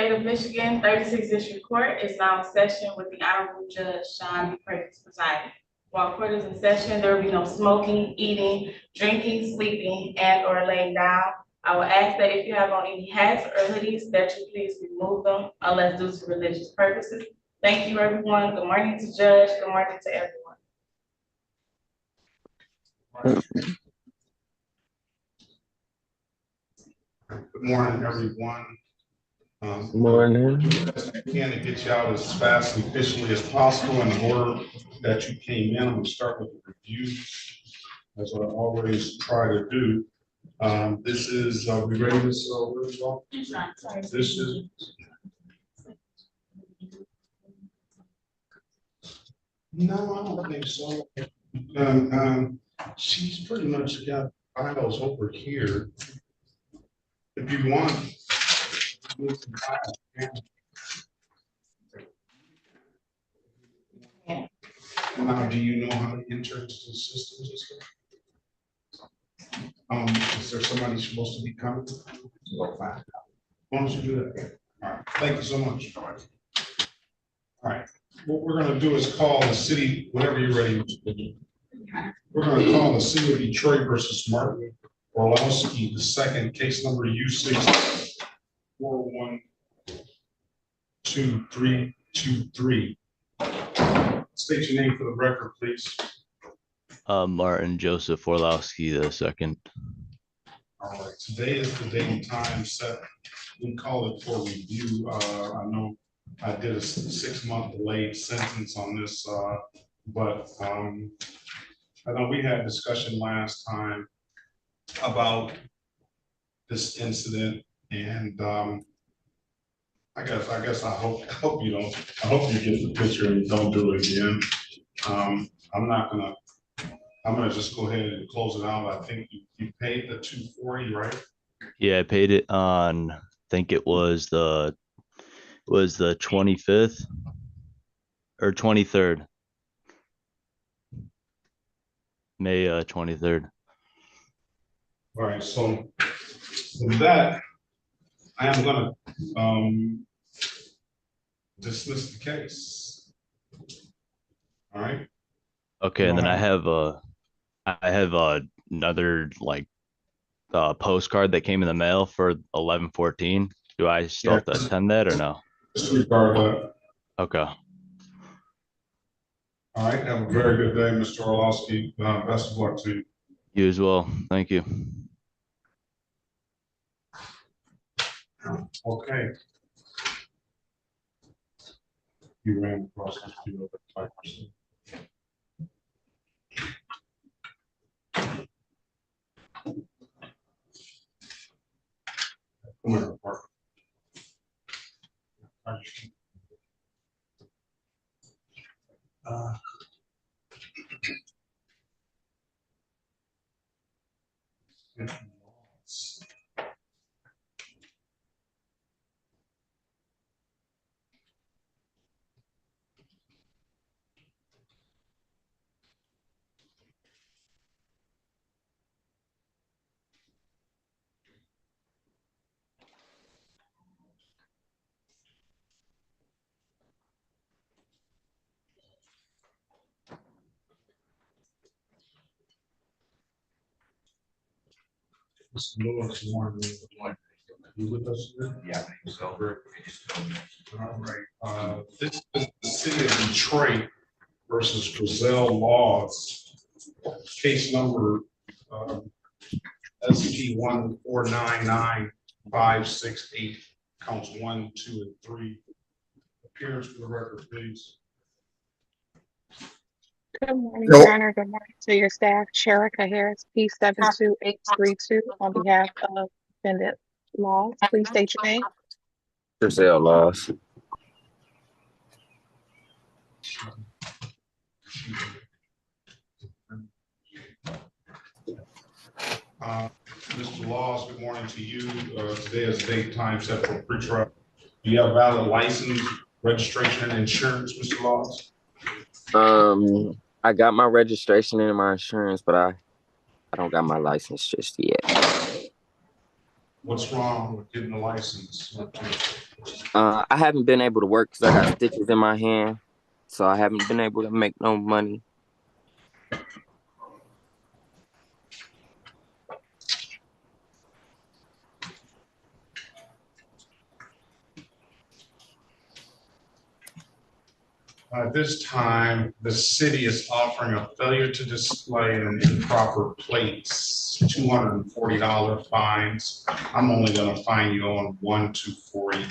State of Michigan, 36th District Court is now in session with the Honorable Judge Sean B. Perkins presiding. While court is in session, there will be no smoking, eating, drinking, sleeping, and or laying down. I will ask that if you have on any hats or hoodies that you please remove them unless due to religious purposes. Thank you, everyone. Good morning to Judge. Good morning to everyone. Good morning, everyone. Good morning. I can to get you out as fast and efficiently as possible in the order that you came in. I'm going to start with the review, as I always try to do. This is, we ready this well? This is. No, I don't think so. She's pretty much got files over here. If you want. Now, do you know how to enter into the system? Is there somebody supposed to be coming? Why don't you do that? All right, thank you so much. All right, what we're going to do is call the city, whenever you're ready. We're going to call the city of Detroit versus Martin Orlowski, the second case number U6412323. State your name for the record, please. Martin Joseph Orlowski the second. All right, today is the date and time set. We call it for review. I know I did a 6-month delayed sentence on this, but I know we had discussion last time about this incident, and I guess I hope you don't. I hope you get the picture and don't do it again. I'm gonna just go ahead and close it out. I think you paid the $240, right? Yeah, I paid it on. I think it was the 25th or 23rd. May 23rd. All right. So with that, I am gonna dismiss the case. All right. Okay, and then I have another like postcard that came in the mail for 11/14. Do I still have to attend that or no? Disregard that. Okay. All right. Have a very good day, Mr. Orlowski. Best of luck to you. You as well. Thank you. Okay. You ran across the field at 5%. Come here, Mark. Mr. Lewis, you want to be with us here? Yeah, I think so. All right. This is the city of Detroit versus Brazil Laws. Case number SP 1499568, counts 1, 2, and 3. Appearance for the record, please. Good morning, Your Honor. Good morning to your staff. Sherika Harris, P72832, on behalf of defendant Laws. Please state your name. Brazil Laws. Mr. Laws, good morning to you. Today is date time set for pre-trial. Do you have valid license, registration, and insurance, Mr. Laws? I got my registration and my insurance, but I don't got my license just yet. What's wrong with getting a license? I haven't been able to work because I got stitches in my hand, so I haven't been able to make no money. At this time, the city is offering a failure to display and improper plates, $240 fines. I'm only gonna fine you on 1 to 40.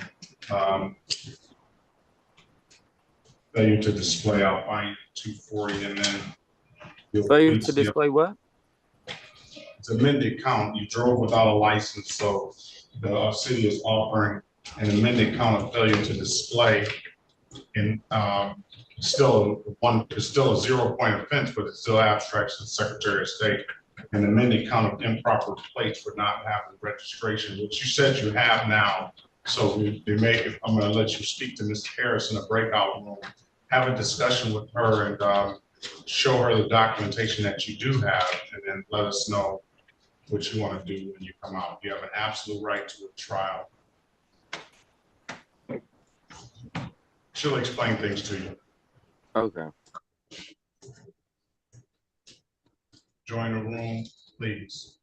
Failure to display, I'll fine you 240, and then Failure to display what? it's amended count. You drove without a license, so the city is offering an amended count of failure to display. And it's still a 0-point offense, but it still abstracts the Secretary of State. An amended count of improper plates for not having registration, which you said you have now. So I'm going to let you speak to Ms. Harris in a breakout room, have a discussion with her, and show her the documentation that you do have, and then let us know what you want to do when you come out. You have an absolute right to a trial. She'll explain things to you. Okay. Join the room, please.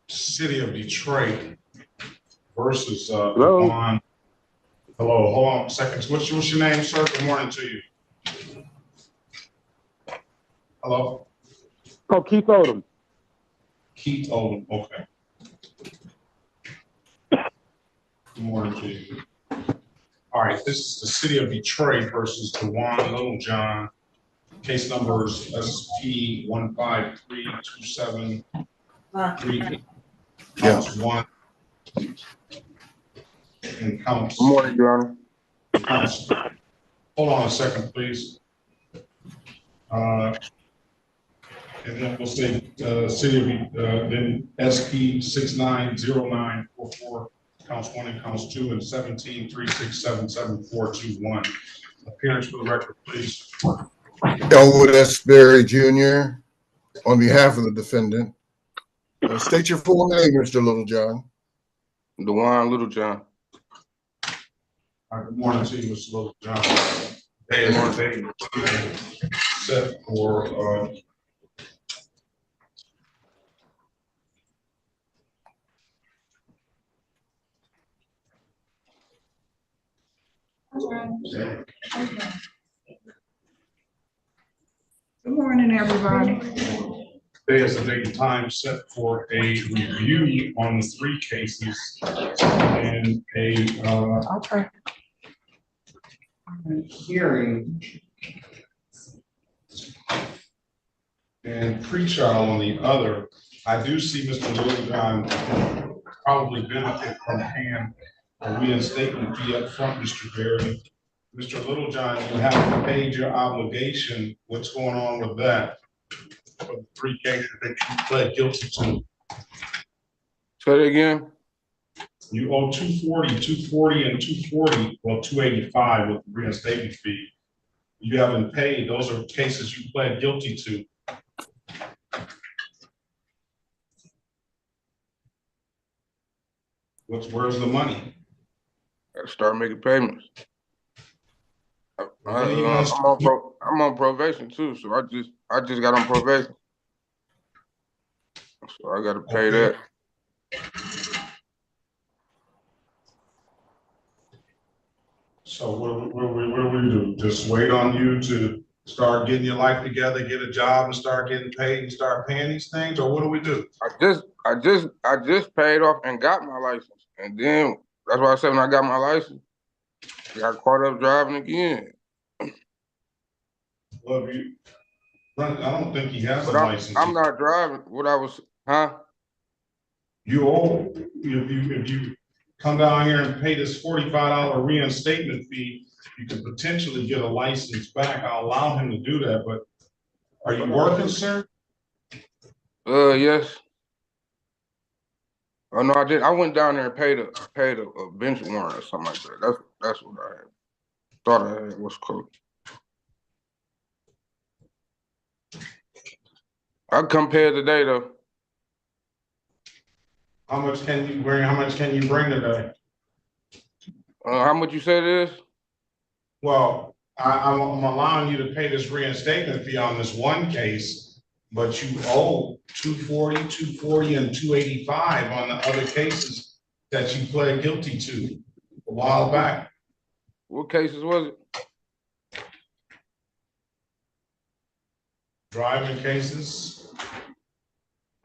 City of Detroit versus Hello. Juan. Hello, hold on a second. What's your name, sir? Good morning to you. Hello? Oh, Keith Odom. Keith Odom, okay. Good morning to you. All right, this is the City of Detroit versus Juan Littlejohn. Case numbers SP 1532738. Counts 1 and counts. Good morning, Your Honor. Counts. Hold on a second, please. And then we'll say City of then SP 690944 counts 1 and counts 2 and 1736777421. Appearance for the record, please. Elwood S. Berry Jr. on behalf of the defendant. State your full name, Mr. Littlejohn. DeJuan Littlejohn. All right, good morning to you, Mr. Littlejohn. Day is set for Good morning, everybody. Today is the date and time set for a review on the 3 cases and a Okay. hearing and pre-trial on the other. I do see Mr. Littlejohn probably benefit from paying a reinstatement fee up front, Mr. Berry. Mr. Littlejohn, you haven't paid your obligation. What's going on with that? For the 3 cases that you pled guilty to. Say that again. You owe 240, 240, and 240, well, 285 with the reinstatement fee. You haven't paid. Those are cases you pled guilty to. Where's the money? Gotta start making payments. When are you gonna I'm on probation too, so I just got on probation. So I gotta pay Okay. that. So what do we do? Just wait on you to start getting your life together, get a job and start getting paid and start paying these things, or what do we do? I just paid off and got my license. And then that's why I said when I got my license, I got caught up driving again. Well, if you, I don't think he has a But license. I'm not driving what I was, huh? You owe, if you come down here and pay this $45 reinstatement fee, you could potentially get a license back. I'll allow him to do that, but are you working, sir? Yes. Oh no, I did. I went down there and paid a bench warrant or something like that. That's what I had. Thought I had. What's called? I'll come pay it today though. How much can you bring? How much can you bring today? How much you said it is? Well, I'm allowing you to pay this reinstatement fee on this one case, but you owe 240, and 285 on the other cases that you pled guilty to a while back. What cases was it? Driving cases.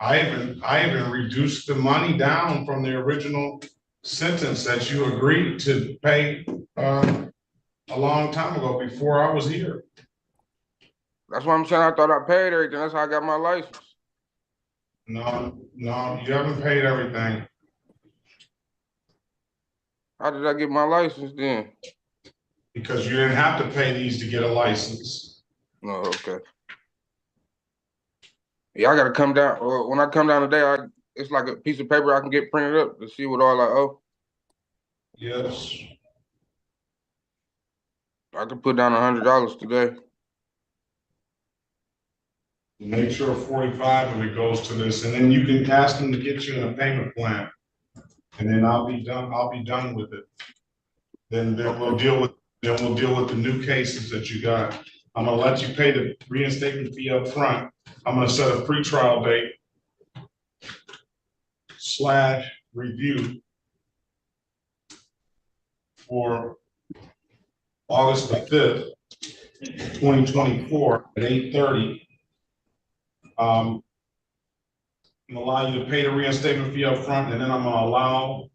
I even reduced the money down from the original sentence that you agreed to pay a long time ago before I was here. That's what I'm saying. I thought I paid everything. That's how I got my license. No, you haven't paid everything. How did I get my license then? Because you didn't have to pay these to get a license. No, okay. Yeah, I gotta come down. When I come down today, it's like a piece of paper I can get printed up to see what all I owe. Yes. I can put down $100 today. Make sure 45 of it goes to this, and then you can ask them to get you in a payment plan. And then I'll be done with it. Then we'll deal with the new cases that you got. I'm gonna let you pay the reinstatement fee up front. I'm gonna set a pretrial date / review for August the 5th, 2024 at 8:30. I'm gonna allow you to pay the reinstatement fee up front, and then I'm gonna allow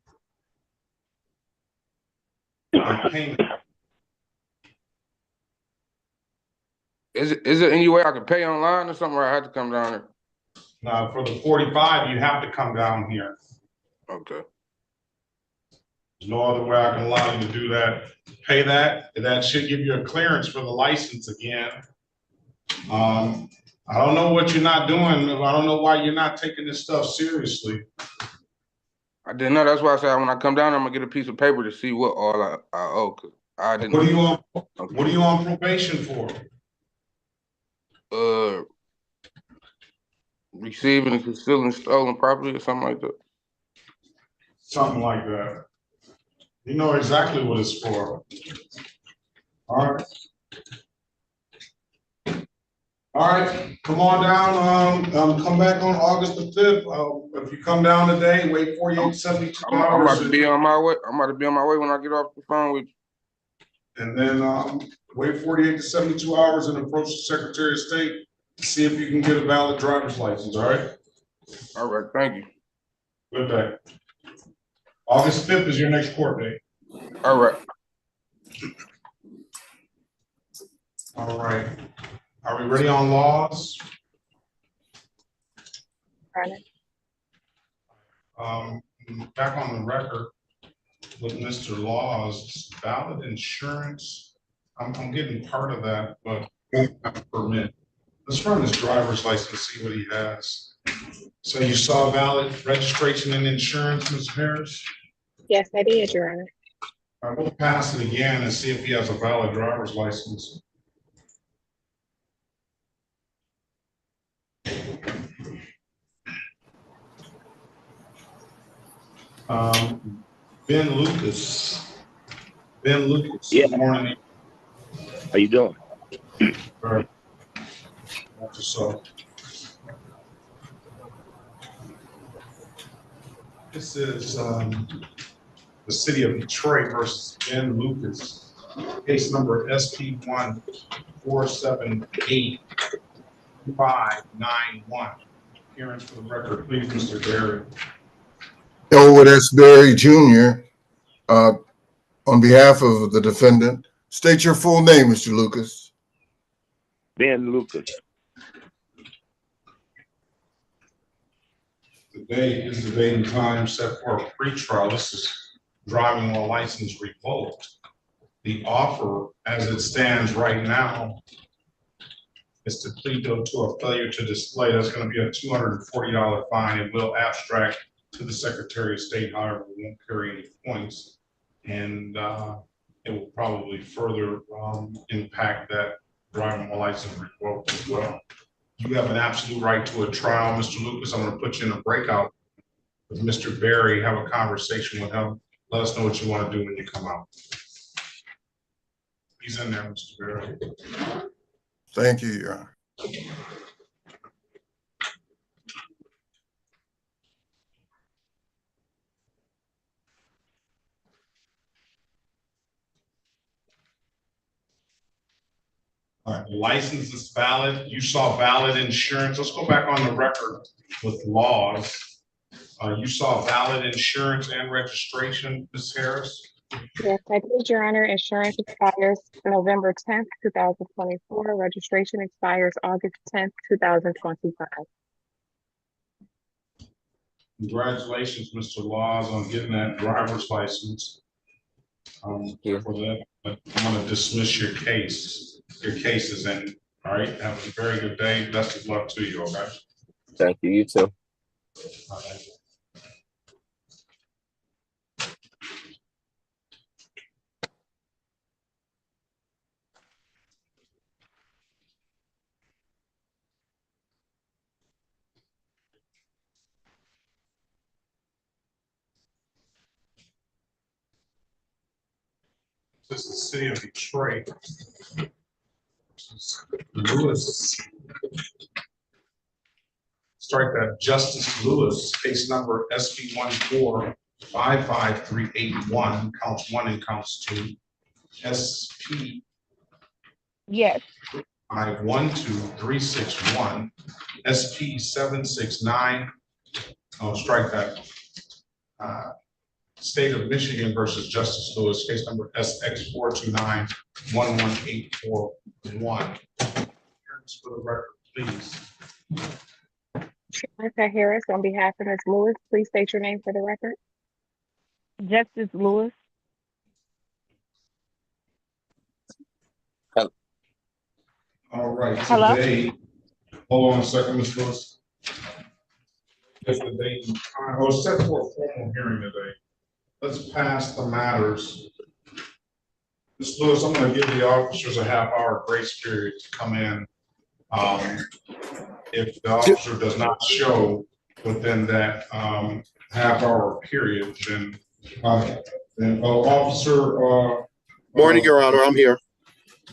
a payment. Is it any way I can pay online or something, or I have to come down there? Now, for the 45, you have to come down here. Okay. There's no other way I can allow you to do that. Pay that, and that should give you a clearance for the license again. I don't know what you're not doing. I don't know why you're not taking this stuff seriously. I didn't know. That's why I said when I come down, I'm gonna get a piece of paper to see what all I owe. 'Cause I didn't. What are you on? Okay. What are you on probation for? Receiving and concealing stolen property or something like that. Something like that. You know exactly what it's for. All right. All right, come on down. Come back on August the 5th. If you come down today, wait 48 to 72 hours. I'm about to be on my way. I'm about to be on my way when I get off the phone with you. And then wait 48 to 72 hours and approach the Secretary of State to see if you can get a valid driver's license, all right? All right, thank you. Good day. August 5th is your next court date. All right. All right. Are we ready on laws? Back on the record with Mr. Laws, valid insurance. I'm getting part of that, but permit. Let's run his driver's license, see what he has. So you saw valid registration and insurance, Ms. Harris? Yes, I did, Your Honor. All right, we'll pass it again and see if he has a valid driver's license. Ben Lucas. Ben Lucas, Yeah. good morning. How you doing? Right. So this is the city of Detroit versus Ben Lucas, case number SP 1478591. Appearance for the record, please, Mr. Barry. Elwood S. Berry Jr., on behalf of the defendant, state your full name, Mr. Lucas. Ben Lucas. Today is the date and time set for a pretrial. This is driving while license revoked. The offer, as it stands right now, is to plead to a failure to display. That's going to be a $240 fine. It will abstract to the Secretary of State, however, it won't carry any points. And it will probably further impact that driving while license revoked as well. You have an absolute right to a trial, Mr. Lucas. I'm going to put you in a breakout with Mr. Barry, have a conversation with him. Let us know what you want to do when you come out. He's in there, Mr. Barry. Thank you, Your Honor. All right, the license is valid. You saw valid insurance. Let's go back on the record with laws. You saw valid insurance and registration, Ms. Harris? Yes, I did, Your Honor. Insurance expires November 10th, 2024. Registration expires August 10th, 2025. Congratulations, Mr. Laws, on getting that driver's license. For that, but I'm going to dismiss your case. Your case is in. All right. Have a very good day. Best of luck to you. Okay. Thank you. You too. All right. This is the city of Detroit. Lewis. Strike that. Justice Lewis, case number SP 1455381, counts 1 and counts 2. SP Yes. 512361, SP 769. Oh, strike that. State of Michigan versus Justice Lewis, case number SX 429-11841. Appearance for the record, please. Sherika Harris, on behalf of Ms. Lewis, please state your name for the record. Justice Lewis. All right, Hello? today, hold on a second, Ms. Lewis. If the date and time, oh, it's set for a formal hearing today. Let's pass the matters. Ms. Lewis, I'm going to give the officers a half-hour grace period to come in. If the officer does not show within that half-hour period, then officer. Morning, Your Honor. I'm here.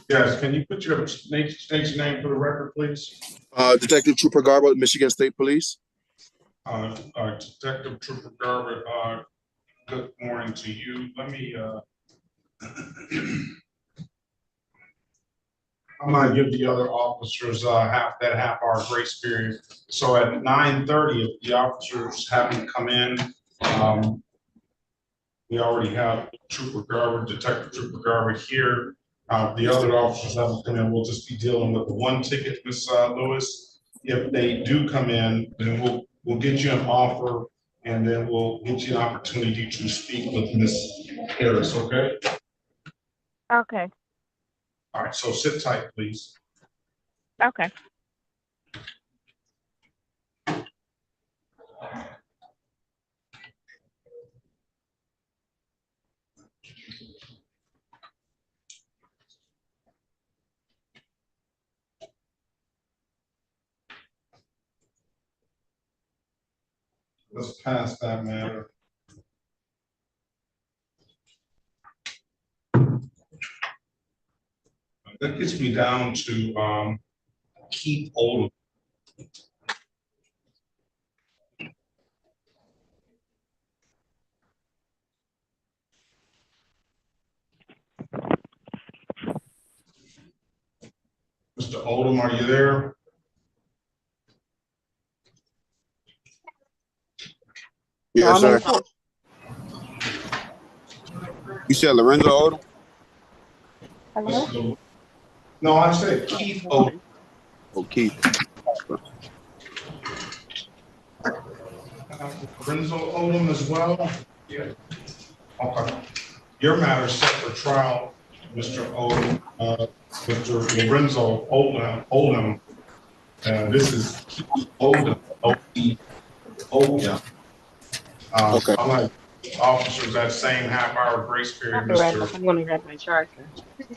Yes, can you put your name for the record, please? Detective Trooper Garbo, Michigan State Police. Detective Trooper Garbo, good morning to you. Let me. I'm going to give the other officers half hour grace period. So at 9:30, if the officers haven't come in, we already have Trooper Garber, Detective Trooper Garber here. The other officers haven't come in. We'll just be dealing with the one ticket, Ms. Lewis. If they do come in, then we'll get you an offer, and then we'll get you an opportunity to speak with Ms. Harris. Okay. Okay. All right, so sit tight, please. Okay. Let's pass that matter. That gets me down to Keith Oldham. Mr. Oldham, are you there? Yes, sir. You said Lorenzo Odom? Hello? No, I said Keith Oldham. Oh, Keith. Lorenzo Odom as well? Yeah. Okay. Your matter is set for trial, Mr. Odom, Mr. Lorenzo Odom. This is Keith Oldham, O-E-O-M. Okay. I like officers that same half-hour grace period, Mr. I'm gonna grab my charger.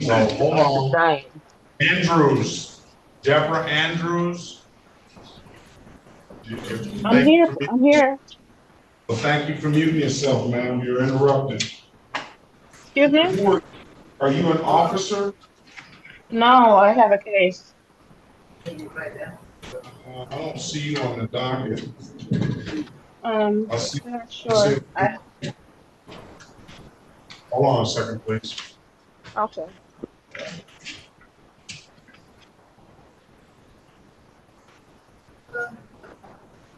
So hold on. Dying. Andrews, Deborah Andrews. I'm here. I'm here. Well, thank you for muting yourself, ma'am. You're interrupted. Excuse me? Are you an officer? No, I have a case. I don't see you on the docket. I'm I not sure. Hold on a second, please. Okay.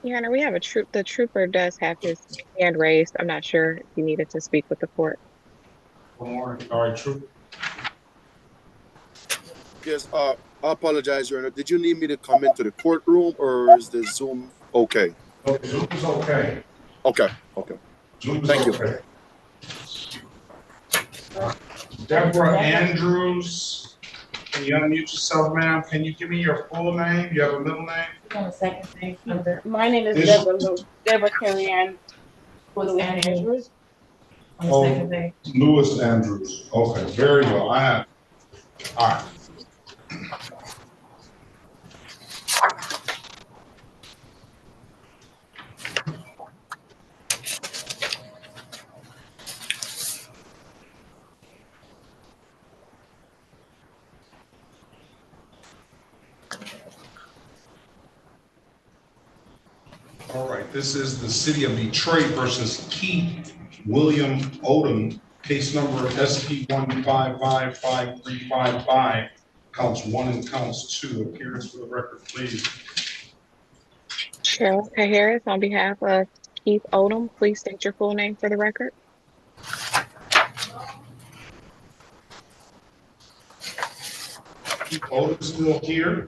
Your Honor, we have the trooper does have his hand raised. I'm not sure if he needed to speak with the court. All right, trooper. Yes, I apologize, Your Honor. Did you need me to come into the courtroom or is the Zoom okay? Okay, Zoom is okay. Okay, okay. Thank you. Deborah Andrews, can you unmute yourself, ma'am? Can you give me your full name? You have a middle name? On the second thing. My name is Deborah Carrie Ann Andrews. On the second thing. Lewis Andrews. Okay, very well. I have. All right. All right, this is the City of Detroit versus Keith William Odom, case number SP 1555355, counts 1 and counts 2. Appearance for the record, please. Cheryl Harris, on behalf of Keith Odom, please state your full name for the record. Keith Odom still here?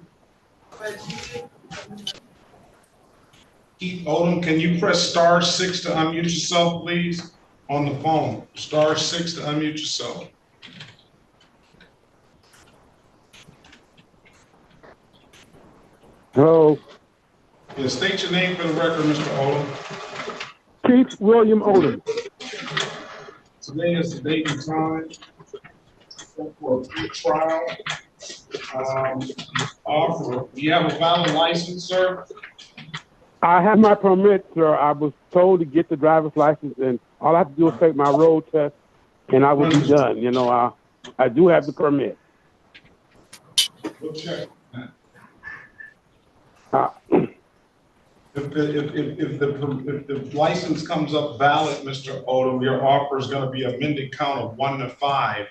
Keith Odom, can you press *6 to unmute yourself, please? On the phone, *6 to unmute yourself. Hello. Yeah, state your name for the record, Mr. Odom. Keith William Odom. Today is the date and time for a pre-trial. Offer. Do you have a valid license, sir? I have my permit, sir. I was told to get the driver's license, and all I have to do is take my road test, and I will be done. You know, I do have the permit. We'll check. If the license comes up valid, Mr. Odom, your offer is going to be amended count of 1 to 5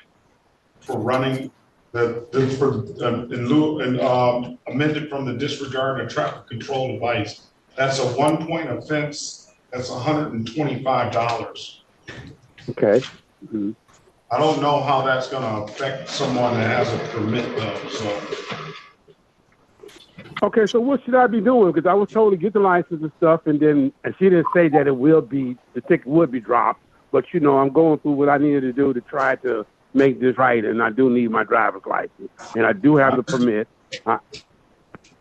for running amended from the disregard of traffic control device. That's a 1-point offense. That's $125. Okay. Mm-hmm. I don't know how that's going to affect someone that has a permit though. So. Okay, so what should I be doing? Because I was told to get the license and stuff, and she didn't say that the ticket would be dropped. But you know, I'm going through what I needed to do to try to make this right, and I do need my driver's license, and I do have the permit. I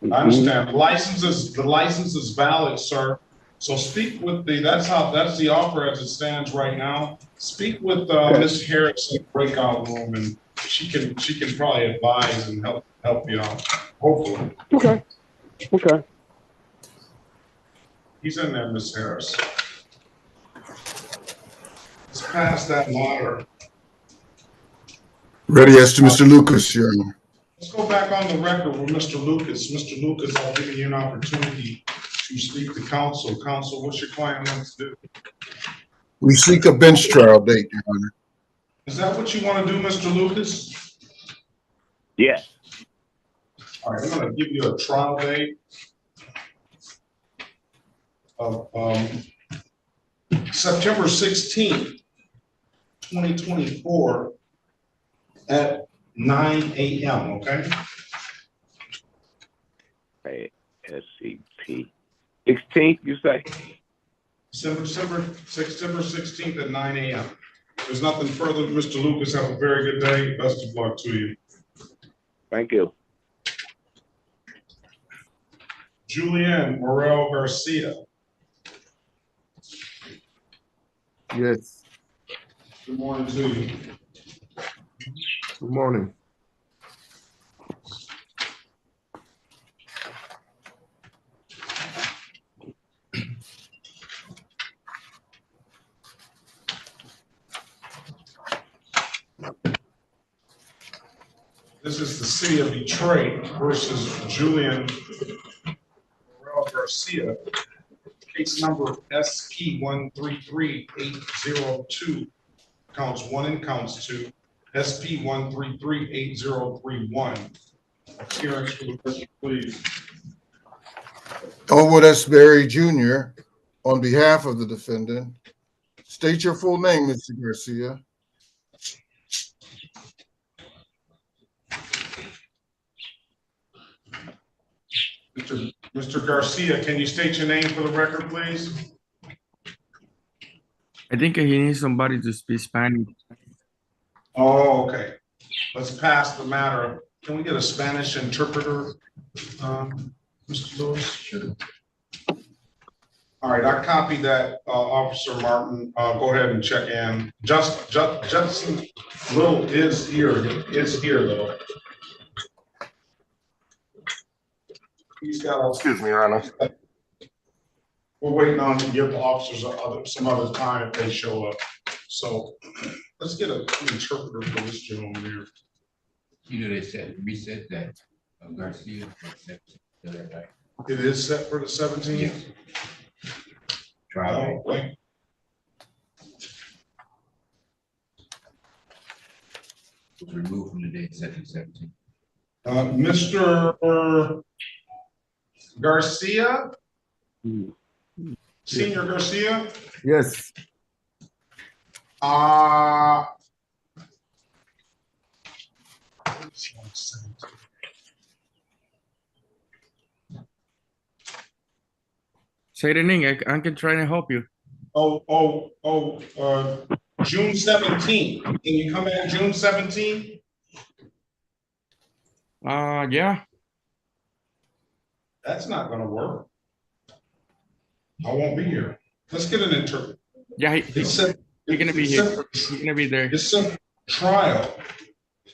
understand. The license is valid, sir. So speak with that's the offer as it stands right now. Speak with Ms. Harris in the breakout room, and she can probably advise and help you out. Hopefully. Okay. Okay. He's in there, Ms. Harris. Let's pass that water. Ready as to Mr. Lucas, Your Honor. Let's go back on the record with Mr. Lucas. Mr. Lucas, I'll give you an opportunity to speak to counsel. Counsel, what's your client wants to do? We seek a bench trial date, Your Honor. Is that what you want to do, Mr. Lucas? Yes. All right, I'm going to give you a trial date of September 16th, 2024 at 9 a.m., okay? Hey, SCP. 16th, you say? September 16th at 9 a.m. There's nothing further. Mr. Lucas, have a very good day. Best of luck to you. Thank you. Julian Morel Garcia. Yes, Good morning to you. good morning. This is the city of Detroit versus Julian Morel Garcia. Case number SP 133802, counts 1 and counts 2. SP 1338031. Appearance for the person, please. Elwood S. Berry Jr., on behalf of the defendant, state your full name, Mr. Garcia. Mr. Garcia, can you state your name for the record, please? I think he needs somebody to speak Spanish. Oh, okay. Let's pass the matter. Can we get a Spanish interpreter, Mr. Lewis? Sure. All right, I copied that, Officer Martin. Go ahead and check in. Justin Little is here though. He's got. Excuse me, Your Honor. We're waiting on to give the officers some other time if they show up. So let's get an interpreter for this gentleman here. You know, we said that Garcia. It is set for the 17th. Yeah. Trial. Was removed from the date set to 17. Mr. Garcia? Senior Garcia? Yes. Say the name. I can try to help you. June 17th. Can you come in June 17th? Yeah. That's not gonna work. I won't be here. Let's get an interpreter. Yeah, he's gonna be here. He's gonna be there. It's a trial.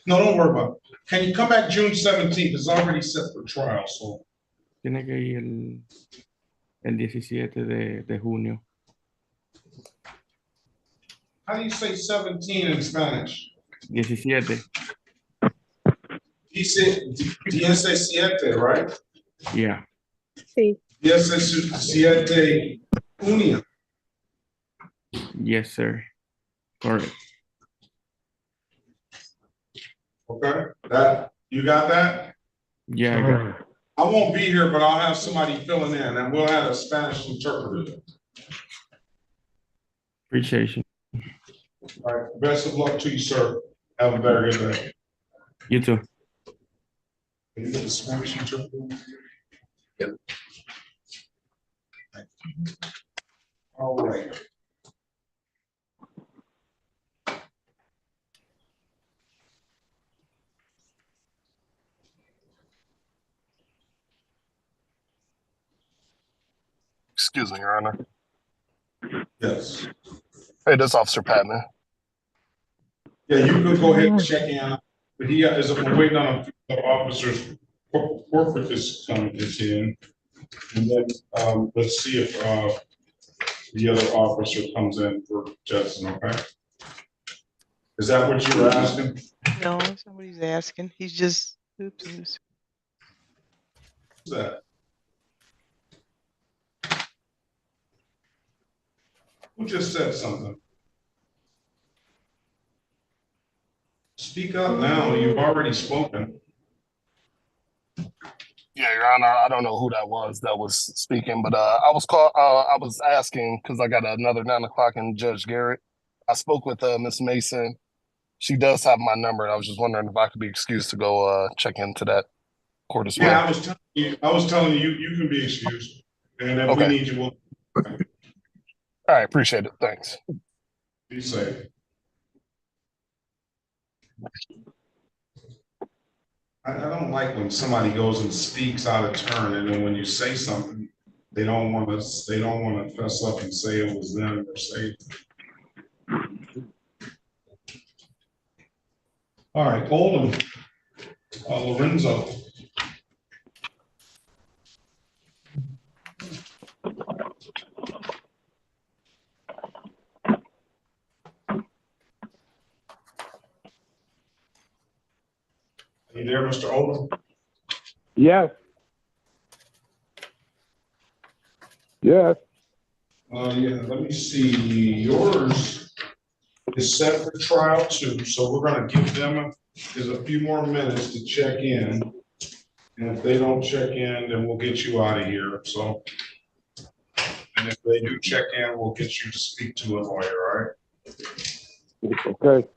No, don't worry about it. Can you come back June 17th? It's already set for trial, so. Tiene que ir el 17 de junio. How do you say 17 in Spanish? 17. Dice 17, right? Yeah. Sí. 17 junio. Yes, sir. Correct. Okay, you got that? Yeah, I got it. I won't be here, but I'll have somebody filling in, and we'll have a Spanish interpreter. Appreciate you. All right, best of luck to you, sir. Have a very good day. You too. Can you get the Spanish interpreter? Yep. All right. Excuse me, Your Honor. Yes. Hey, this is Officer Patman. Yeah, you could go ahead and check in, but he is waiting on a few officers. Corporate is coming in, and then let's see if the other officer comes in for Justin. Okay. Is that what you were asking? No, somebody's asking. He's just Oops. Who's that? Who just said something? Speak up now, you've already spoken. Yeah, Your Honor, I don't know who that was speaking, but I was asking because I got another 9 o'clock in Judge Garrett. I spoke with Miss Mason. She does have my number, and I was just wondering if I could be excused to go check into that court as well. Yeah, I was telling you, you can be excused. And if we Okay. need you, we'll All right, appreciate it. Thanks. be safe. I don't like when somebody goes and speaks out of turn, and then when you say something, they don't want to fess up and say it was them or say. All right, Oldham, Lorenzo. Are you there, Mr. Oldham? Yes. Yes. Yeah, let me see, yours is set for trial too, so we're gonna give them a few more minutes to check in. And if they don't check in, then we'll get you out of here, so. And if they do check in, we'll get you to speak to a lawyer, all right? Okay.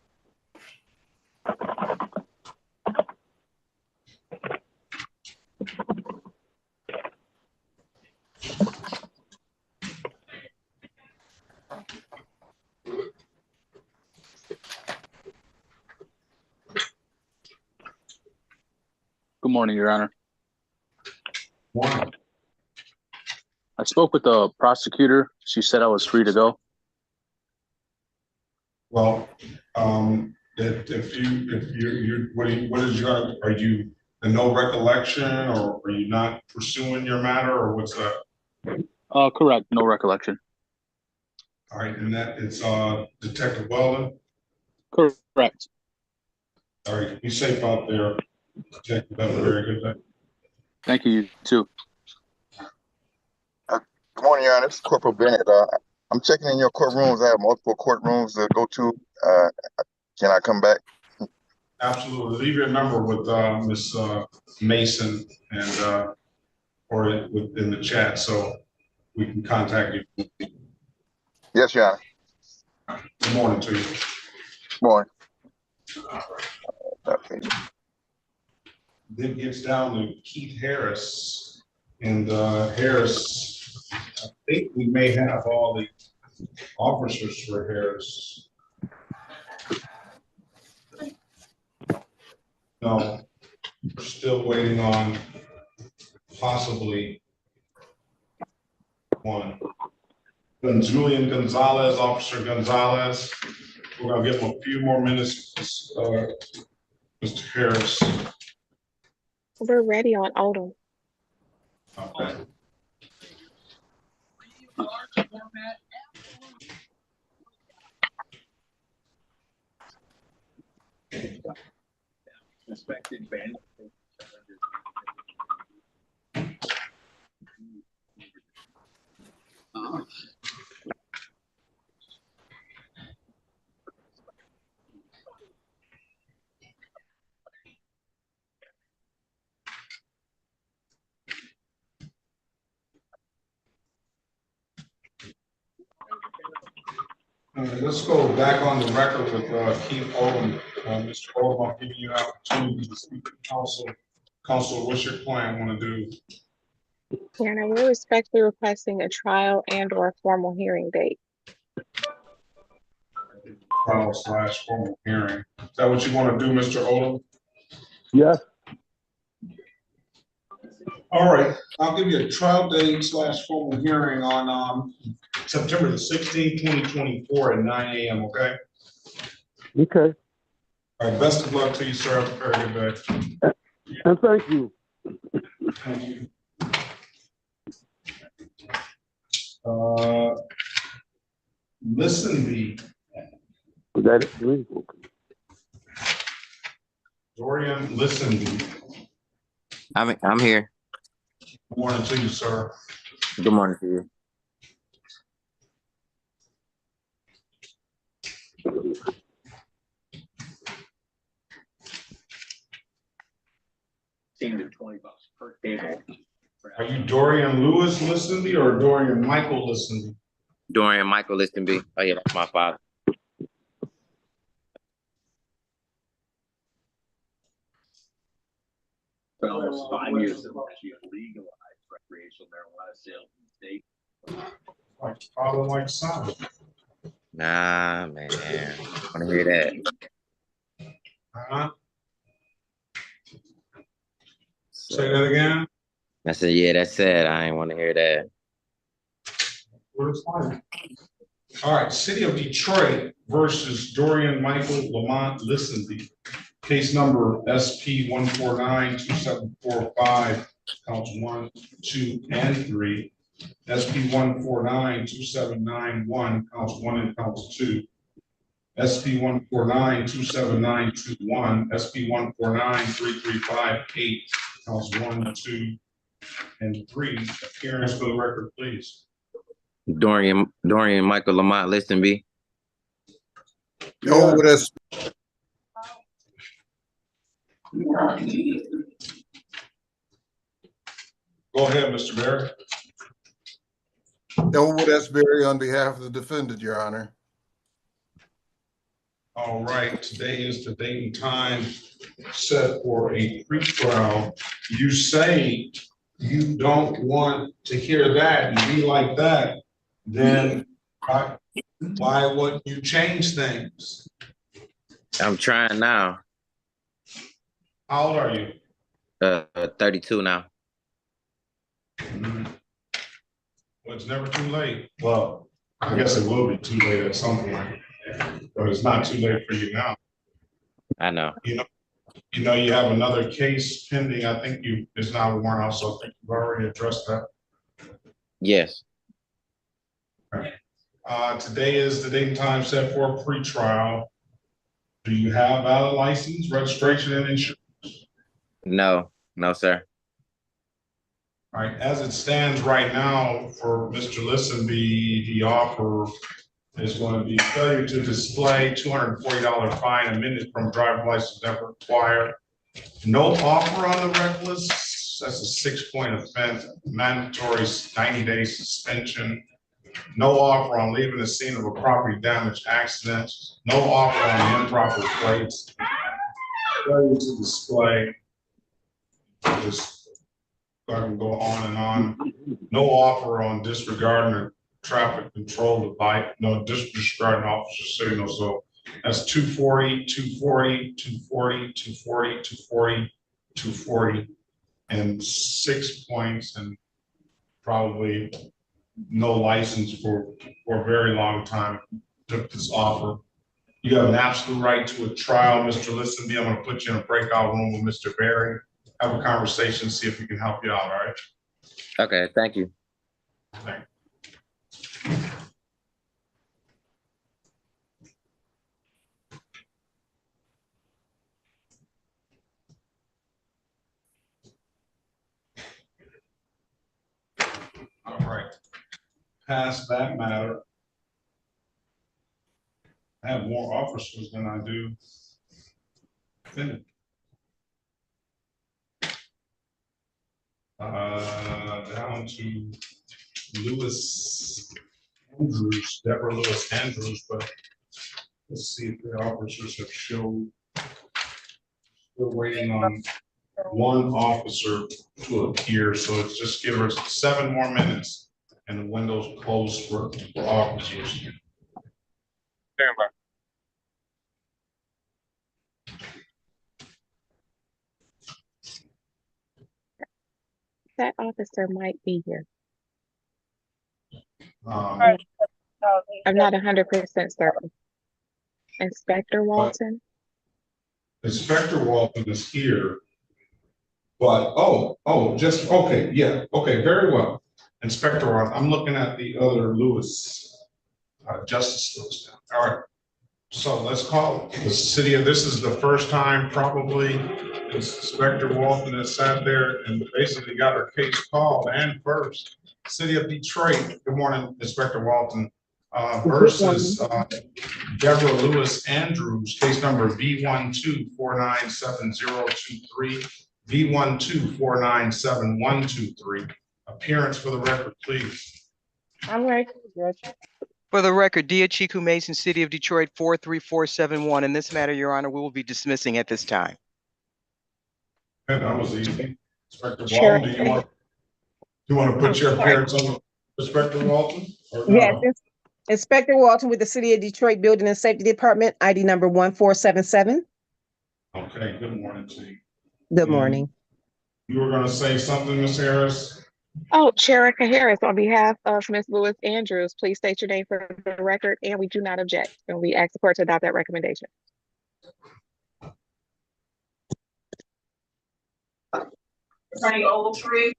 Good morning, Your Honor. Morning. I spoke with the prosecutor. She said I was free to go. Well, are you a no recollection, or are you not pursuing your matter, or what's that? Correct. No recollection. All right, and that it's Detective Weldon? Correct. All right, be safe out there. Detective, have a very good day. Thank you, you too. Good morning, Your Honor. This is Corporal Bennett. I'm checking in your courtrooms. I have multiple courtrooms to go to. Can I come back? Absolutely. Leave your number with Ms. Mason and or within the chat so we can contact you. Yes, Your Honor. Good morning to you. Good morning. Okay. Then gets down to Keith Harris. And Harris, I think we may have all the officers for Harris. No, we're still waiting on possibly one. Then Julian Gonzalez, Officer Gonzalez. We're gonna give him a few more minutes, Mr. Harris. We're ready on Odom. Okay. Let's go back on the record with Keith Oldham. Mr. Oldham, I'm giving you an opportunity to speak to counsel. Counsel, what's your plan want to do? Yeah, now we're respectfully requesting a trial and or a formal hearing date. Trial/formal hearing. Is that what you want to do, Mr. Oldham? Yes. All right, I'll give you a trial date/formal hearing on September the 16th, 2024 at 9 a.m., okay? Okay. All right, best of luck to you, sir. Have a very good day. And thank you. Thank you. Listenby. That is legal. Dorian Listenby. I'm here. Good morning to you, sir. Good morning to you. $20 per table. Are you Dorian Lewis Listenby or Dorian Michael Listenby? Dorian Michael Listenby. Oh yeah, that's my father. For almost 5 years, the actually legalized recreational marijuana sales in the state. Like father, like son. Nah, man. I want to hear that. Uh-huh. Say that again. I said, yeah, that's sad. I ain't want to hear that. What it's like. All right, City of Detroit versus Dorian Michael Lamont Listenby. Case number SP 1492745, counts 1, 2, and 3. SP 1492791, counts 1 and counts 2. SP 1492791, SP 1493358, counts 1, 2, and 3. Appearance for the record, please. Dorian Michael Lamont Listenby. Oh, that's Go ahead, Mr. Barry. Elwood S. Berry on behalf of the defendant, Your Honor. All right, today is the date and time set for a pretrial. You say you don't want to hear that and be like that, then why wouldn't you change things? I'm trying now. How old are you? 32 now. Well, it's never too late. Well, I guess it will be too late at some point, but it's not too late for you now. I know. You know, you have another case pending. I think it's now worn out, so I think you've already addressed that. Yes. Today is the date and time set for a pretrial. Do you have valid license, registration, and insurance? No, sir. All right, as it stands right now for Mr. Listenby, the offer is going to be failure to display, $240 fine, amended from driver's license never required. No offer on the rec list, that's a 6-point offense, mandatory 90-day suspension. No offer on leaving the scene of a property damage accident. No offer on improper plates. Failure to display. Just I can go on and on. No offer on disregarding the traffic control device. No disregarding officer signal. So that's 240, 240, 240, 240, 240, 240, and 6 points, and probably no license for a very long time. Took this offer. You have an absolute right to a trial, Mr. Listenby. I'm going to put you in a breakout room with Mr. Barry. Have a conversation, see if we can help you out. All right. Okay. Thank you. Thanks. All right. Past that matter, I have more officers than I do defendants. Down to Lewis Andrews, Deborah Lewis Andrews, but let's see if the officers have showed. We're waiting on one officer to appear, so it's just give us 7 more minutes and the window's closed for officers. That officer might be here. Um, I'm not 100% certain. Inspector Walton? Inspector Walton is here, but, just, okay, yeah, okay, very well. Inspector Walton, I'm looking at the other Lewis, Justice Lewis now. All right. So let's call the city of, this is the first time probably Inspector Walton has sat there and basically got her case called and first. City of Detroit, good morning, Inspector Walton, versus Deborah Lewis Andrews, case number V12497023, V12497123. Appearance for the record, please. I'm ready, Judge. For the record, Diachiku Mason, City of Detroit, 43471. In this matter, Your Honor, we will be dismissing at this time. And that was easy. Inspector Walton, do you want to put your appearance on Inspector Walton? Or no? Yes, Inspector Walton with the City of Detroit Building and Safety Department, ID number 1477. Okay, good morning to you. Good morning. You were going to say something, Ms. Harris? Oh, Sherika Harris, on behalf of Ms. Lewis Andrews, please state your name for the record, and we do not object. And we ask the court to adopt that recommendation. Attorney Ogletree.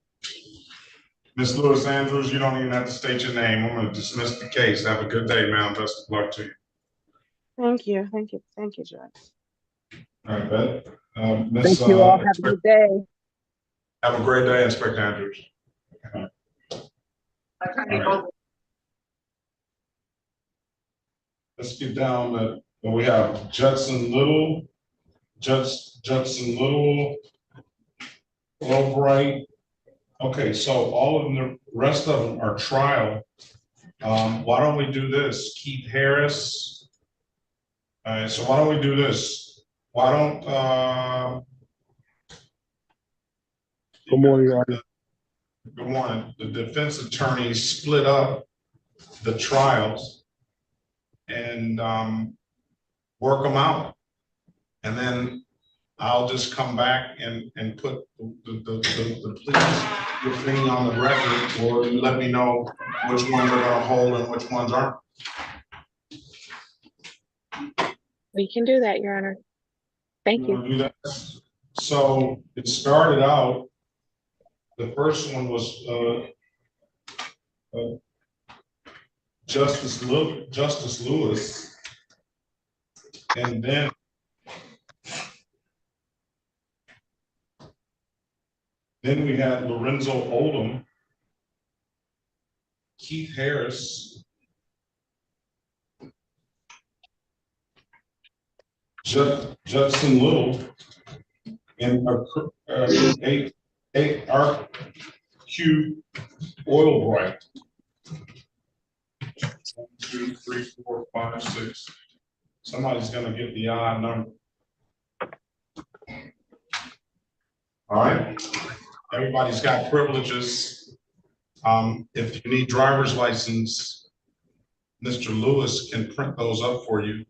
Ms. Lewis Andrews, you don't even have to state your name. I'm going to dismiss the case. Have a good day, ma'am. Best of luck to you. Thank you, Judge. All right, Beth. Thank you all. Have a good day. Have a great day, Inspector Andrews. Attorney All right. Let's get down to, we have Judson Little, Albright. Okay, so all of the rest of them are trial. Why don't we do this? Keith Harris. So why don't we do this? Why don't, Good morning, Your Honor. good morning. The defense attorneys split up the trials and work them out. And then I'll just come back and put the thing on the record, or you let me know which ones are gonna hold and which ones aren't. We can do that, Your Honor. Thank you. Do that? So it started out, the first one was Justice Lewis, and then we had Lorenzo Oldham, Keith Harris, Judson Little, and RQ Oilbright. 1, 2, 3, 4, 5, 6. Somebody's gonna get the odd number. All right. Everybody's got privileges. If you need driver's license, Mr. Lewis can print those up for you.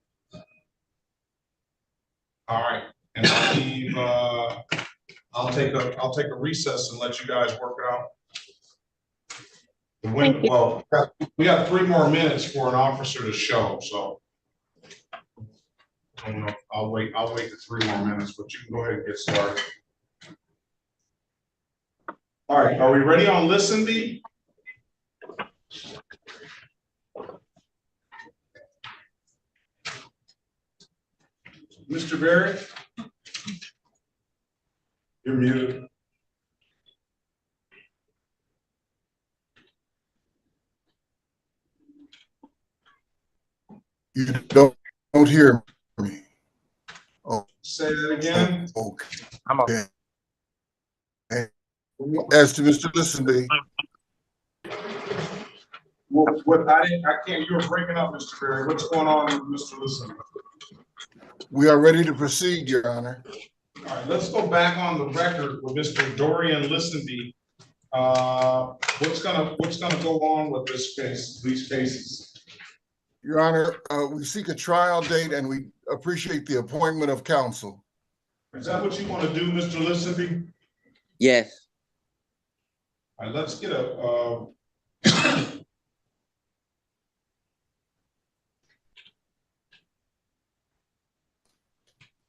All right, and Steve, I'll take a recess and let you guys work it out. Well, we got 3 more minutes for an officer to show, so I don't know. I'll wait the 3 more minutes, but you can go ahead and get started. All right, are we ready on listen B? Mr. Barrett? You're muted. You don't hear me. Oh, say that again. Okay. As to Mr. Listenby. What I can't. You were breaking up, Mr. Barrett. What's going on with Mr. Listenby? We are ready to proceed, Your Honor. All right, let's go back on the record with Mr. Dorian Listenby. What's gonna go on with this case, these cases? Your Honor, we seek a trial date and we appreciate the appointment of counsel. Is that what you want to do, Mr. Listenby? Yes. All right, let's get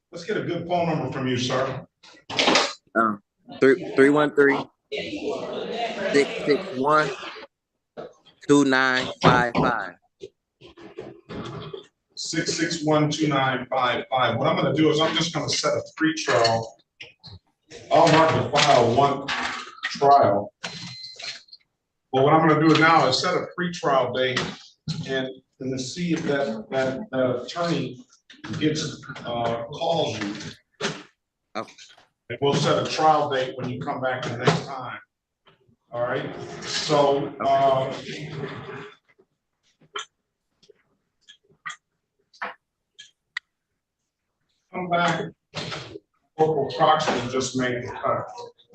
let's get a good phone number from you, sir. 313-661-2955. 6612955. What I'm gonna do is I'm just gonna set a pretrial. I'll mark the file one trial. But what I'm gonna do now is set a pretrial date and to see if that attorney gets, calls you. Okay. And we'll set a trial date when you come back the next time. All right, so, come back, Corporal Croxton just made the cut.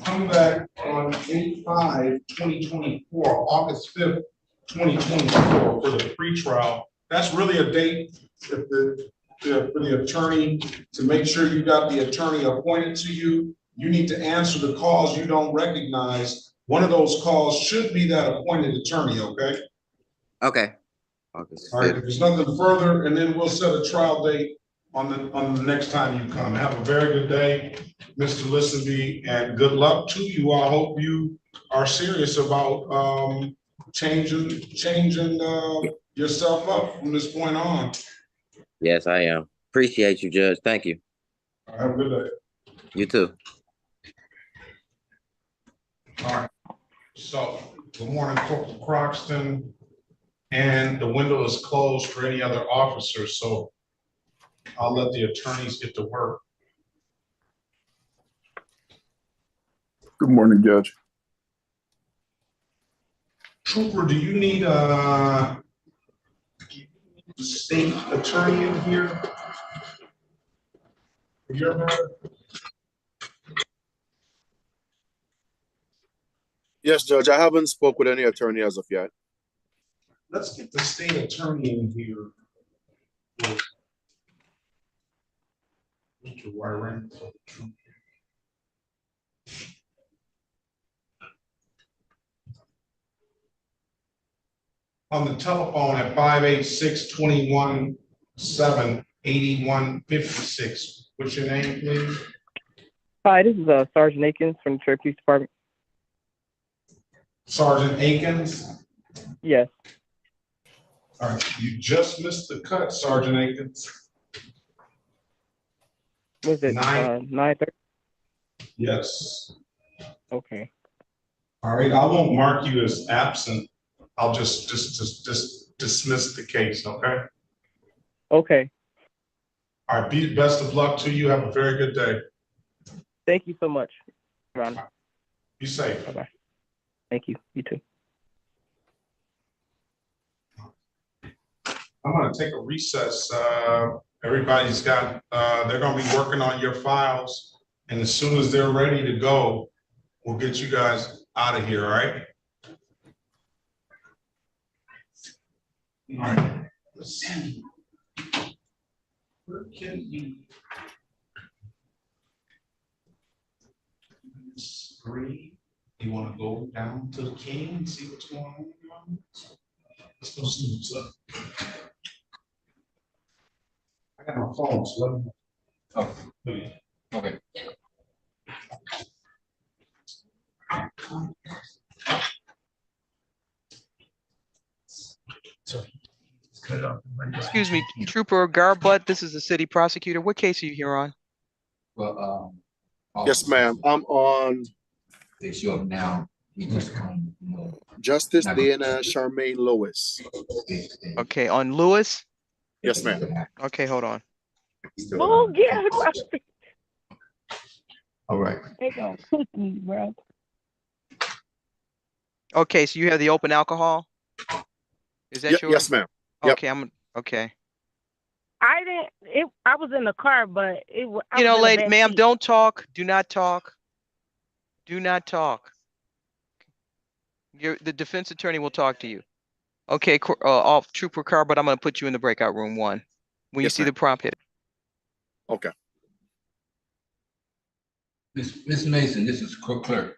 Come back on 8/5/2024, August 5th, 2024 for the pretrial. That's really a date for the attorney to make sure you got the attorney appointed to you. You need to answer the calls you don't recognize. One of those calls should be that appointed attorney, okay? Okay. All right, if there's nothing further, and then we'll set a trial date on the next time you come. Have a very good day, Mr. Listenby, and good luck to you. I hope you are serious about changing yourself up from this point on. Yes, I am. Appreciate you, Judge. Thank you. Have a good day. You too. All right. So, good morning, Corporal Croxton. And the window is closed for any other officers, so I'll let the attorneys get to work. Good morning, Judge. Trooper, do you need a state attorney in here? Yes, Judge, I haven't spoke with any attorney as of yet. Let's get the state attorney in here. Mr. Wyron. On the telephone at 586-217-8156. What's your name, please? Hi, this is Sergeant Akins from the Detroit Police Department. Sergeant Akins? Yes. All right, you just missed the cut, Sergeant Akins. Was it 9:30? Yes. Okay. All right, I won't mark you as absent. I'll just dismiss the case, okay? Okay. All right, best of luck to you. Have a very good day. Thank you so much, Ron. Be safe. Bye-bye. Thank you. You too. I'm gonna take a recess. Everybody's got, they're gonna be working on your files. And as soon as they're ready to go, we'll get you guys out of here, all right? All right, let's see. Where can we? Three, you wanna go down to the king and see what's going on? Let's go see what's up. I got my phone, so let me. Oh, okay. Excuse me, Trooper Garbutt, this is the city prosecutor. What case are you here on? Well, Yes, ma'am. I'm on they show up now. He just come, Justice Dana Charmaine Lewis. Okay, on Lewis? Yes, ma'am. Okay, hold on. Oh, yeah. All right. They gonna cook me, bro. Okay, so you have the open alcohol? Is that yours? Yes, ma'am. Yep. Okay, okay. I was in the car, but lady, ma'am, don't talk. Do not talk. Do not talk. The defense attorney will talk to you. Okay, Trooper Carr, but I'm going to put you in the breakout room 1. When you see the prompt hit. Okay. Miss Mason, this is clerk.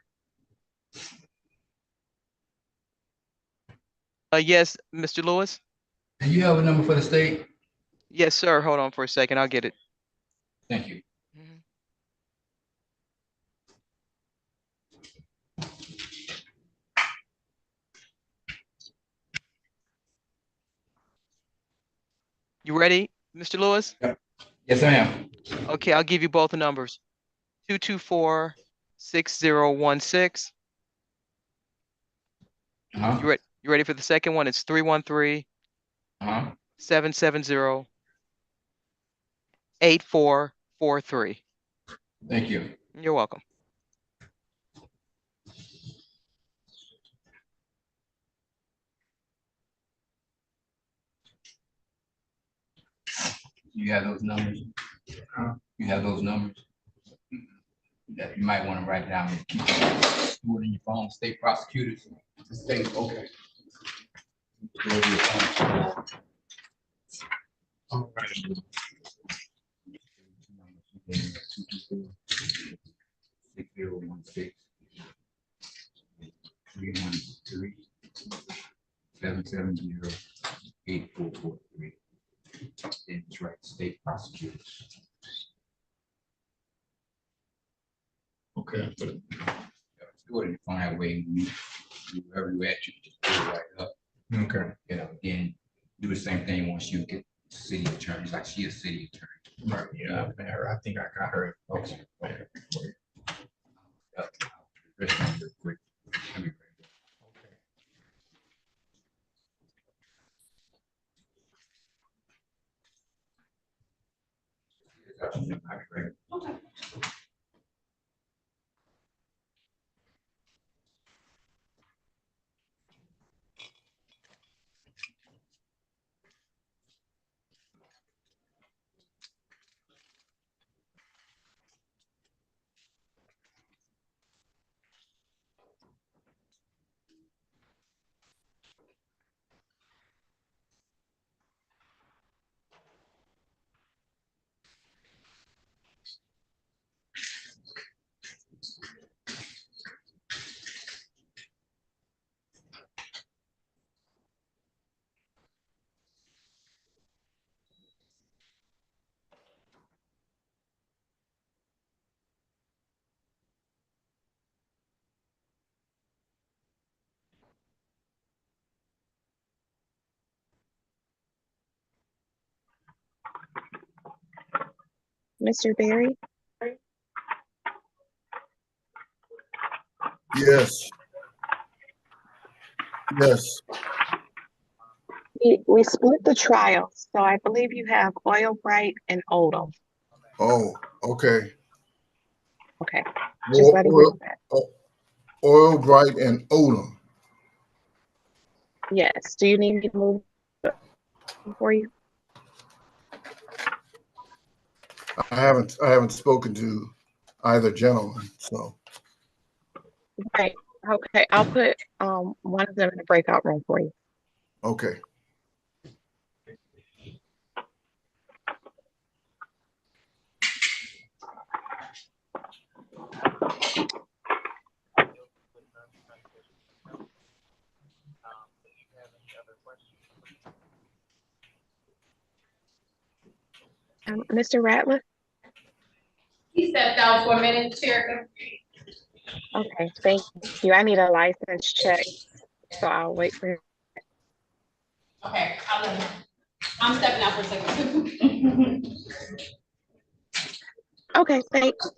Yes, Mr. Lewis? Do you have a number for the state? Yes, sir. Hold on for a second. I'll get it. Thank you. You ready, Mr. Lewis? Yes, ma'am. Okay, I'll give you both the numbers. 224-6016. Uh-huh. You ready for the second one? It's 313 Uh-huh. 770 8443. Thank you. You're welcome. You have those numbers? You have those numbers? That you might want to write down and keep it in your phone. State prosecutors. State, okay. Go to your phone. All right. 224-6016 313 770 8443. It's right, state prosecutors. Okay. Do it in your phone that way. Wherever you at, you just pull it right up. Okay. You know, then do the same thing once you get city attorney. Like she a city attorney. Right. Yeah, I met her. I think I got her. Okay. Quick. Okay. Mr. Barry? Yes. Yes. We split the trial, so I believe you have Oil Bright and Odom. Oh, okay. Okay, just letting you know that. Oil Bright and Odom. Yes, do you need me to move for you? I haven't spoken to either gentleman, so. Right, okay, I'll put one of them in the breakout room for you. Okay. Mr. Ratliff? He stepped out for a minute, Chair. Okay, thank you. I need a license check, so I'll wait for him. Okay, I'm stepping out for a second. Okay, thanks.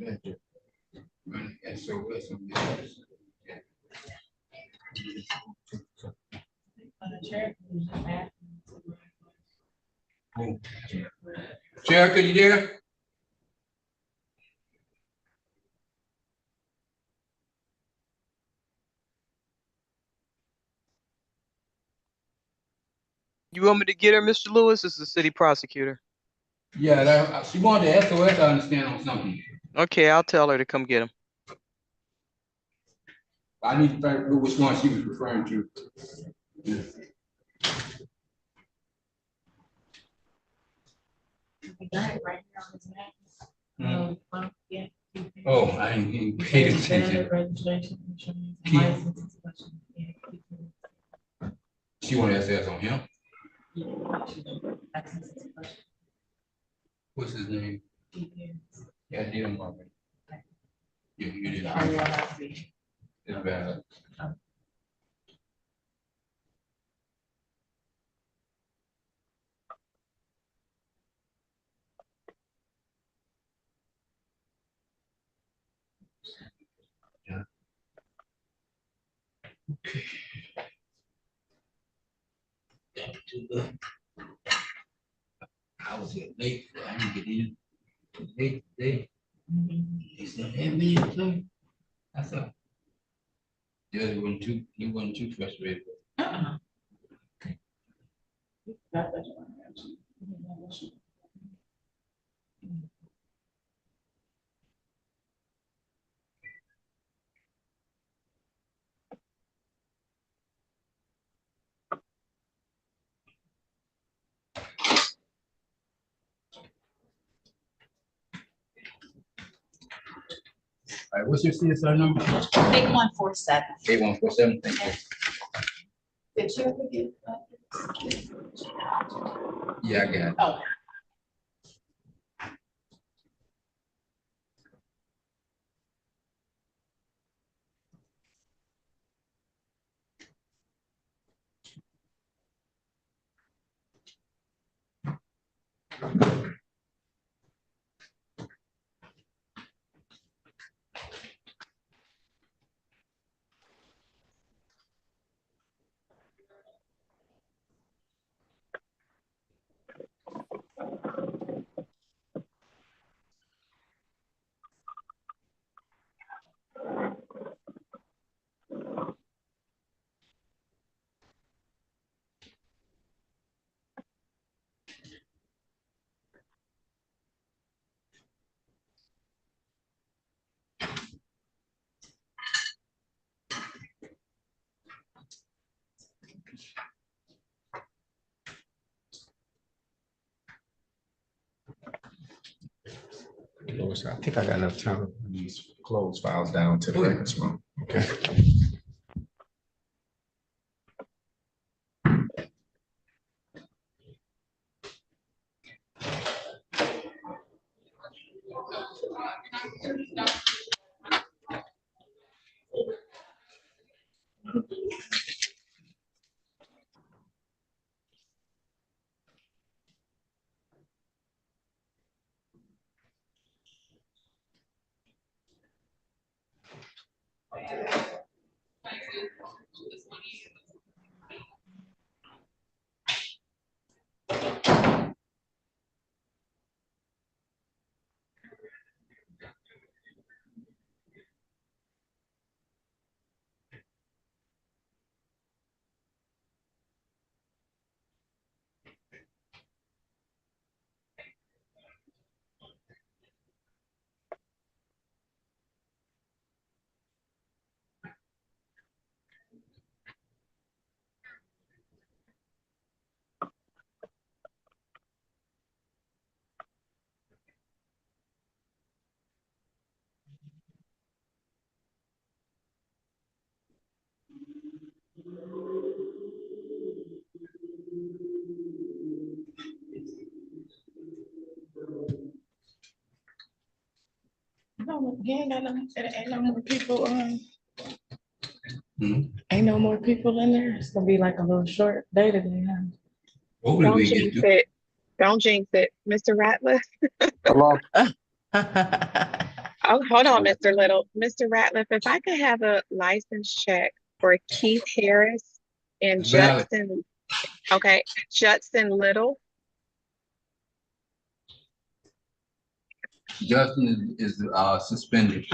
And so that's some. Jerica, you there? You want me to get her, Mr. Lewis? This is the city prosecutor. Yeah, she wanted the SOS, I understand, on something. Okay, I'll tell her to come get him. I need to find out which one she was referring to. Oh, I ain't paid attention. She wanted SOS on him? What's his name? Yeah, I did him already. Yeah, you did. It's bad. Yeah. Okay. I was here late, so I didn't get in. Late today. He said, hey, man, I thought. The other one too, he wasn't too frustrated. All right, what's your CSR number? 8147. 8147, thank you. Did you ever get Yeah, I got it. Oh. Louis, I think I got enough time to bring these closed files down to the records room, okay? No, you ain't got no, ain't no more people, ain't no more people in there. It's gonna be like a little short day today, huh? Hopefully Don't we get jinx through. it. Don't jinx it. Mr. Ratliff. Hello? Oh, hold on, Mr. Little. Mr. Ratliff, if I could have a license check for Keith Harris and Valid. Judson, okay, Judson Little. Justin is suspended.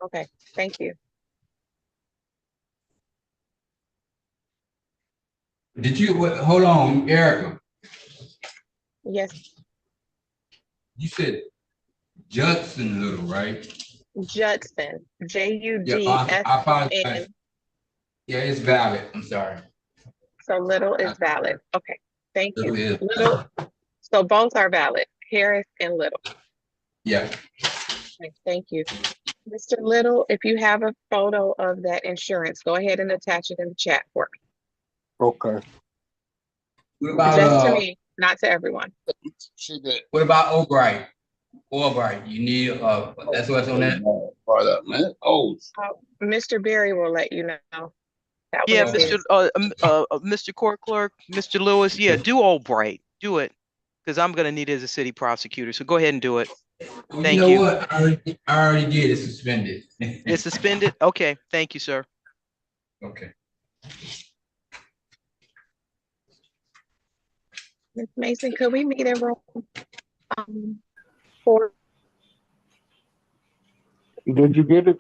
Okay, thank you. Did you, hold on, Erica, Yes, you said Judson Little, right? Judson, Yeah, I apologize. Judson. Yeah, it's valid. I'm sorry. So Little is valid. Okay, thank you. Little is. Little, so both are valid, Harris and Little. Yeah. Okay, thank you. Mr. Little, if you have a photo of that insurance, go ahead and attach it in the chat for me. Okay. What about Just to me, not to everyone. She did. What about Albright? Albright, you need that's what's on that. Man. Oh, Mr. Berry will let you know. That Yeah, was Mr. Court Clerk, Mr. Lewis, yeah, do Albright, do it, because I'm gonna need it as a city prosecutor, so go ahead and do it. Well, Thank you know you. what? I already did it suspended. It's suspended? Okay, thank you, sir. Okay. Ms. Mason, could we meet in room 4? Did you get it?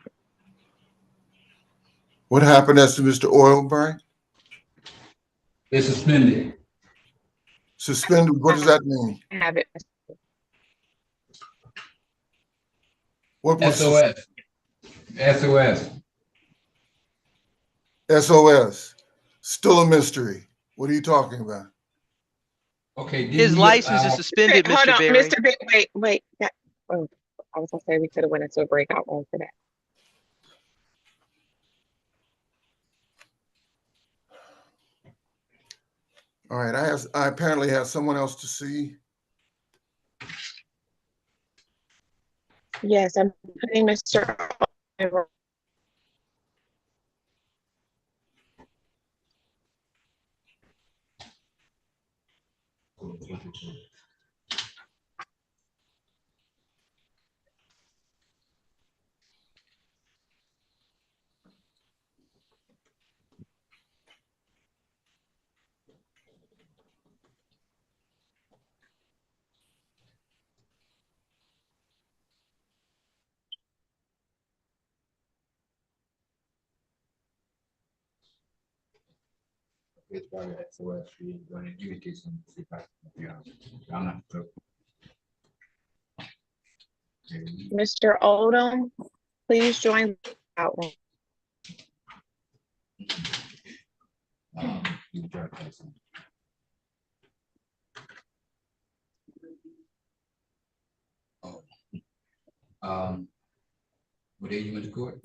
What happened as to Mr. Oilbright? It's suspended. Suspended, what does that mean? Have it. What was SOS. SOS. SOS? Still a mystery. What are you talking about? Okay. His license is suspended, Hold Mr. on, Berry. Mr. Berry, wait. Oh, I was gonna say we could have went into a breakout room for that. All right, I apparently have someone else to see. Yes, I'm putting Mr. It's probably SOS. You're going to give it to some. I'm not sure. Mr. Odom, please join the breakout room. What day you went to court?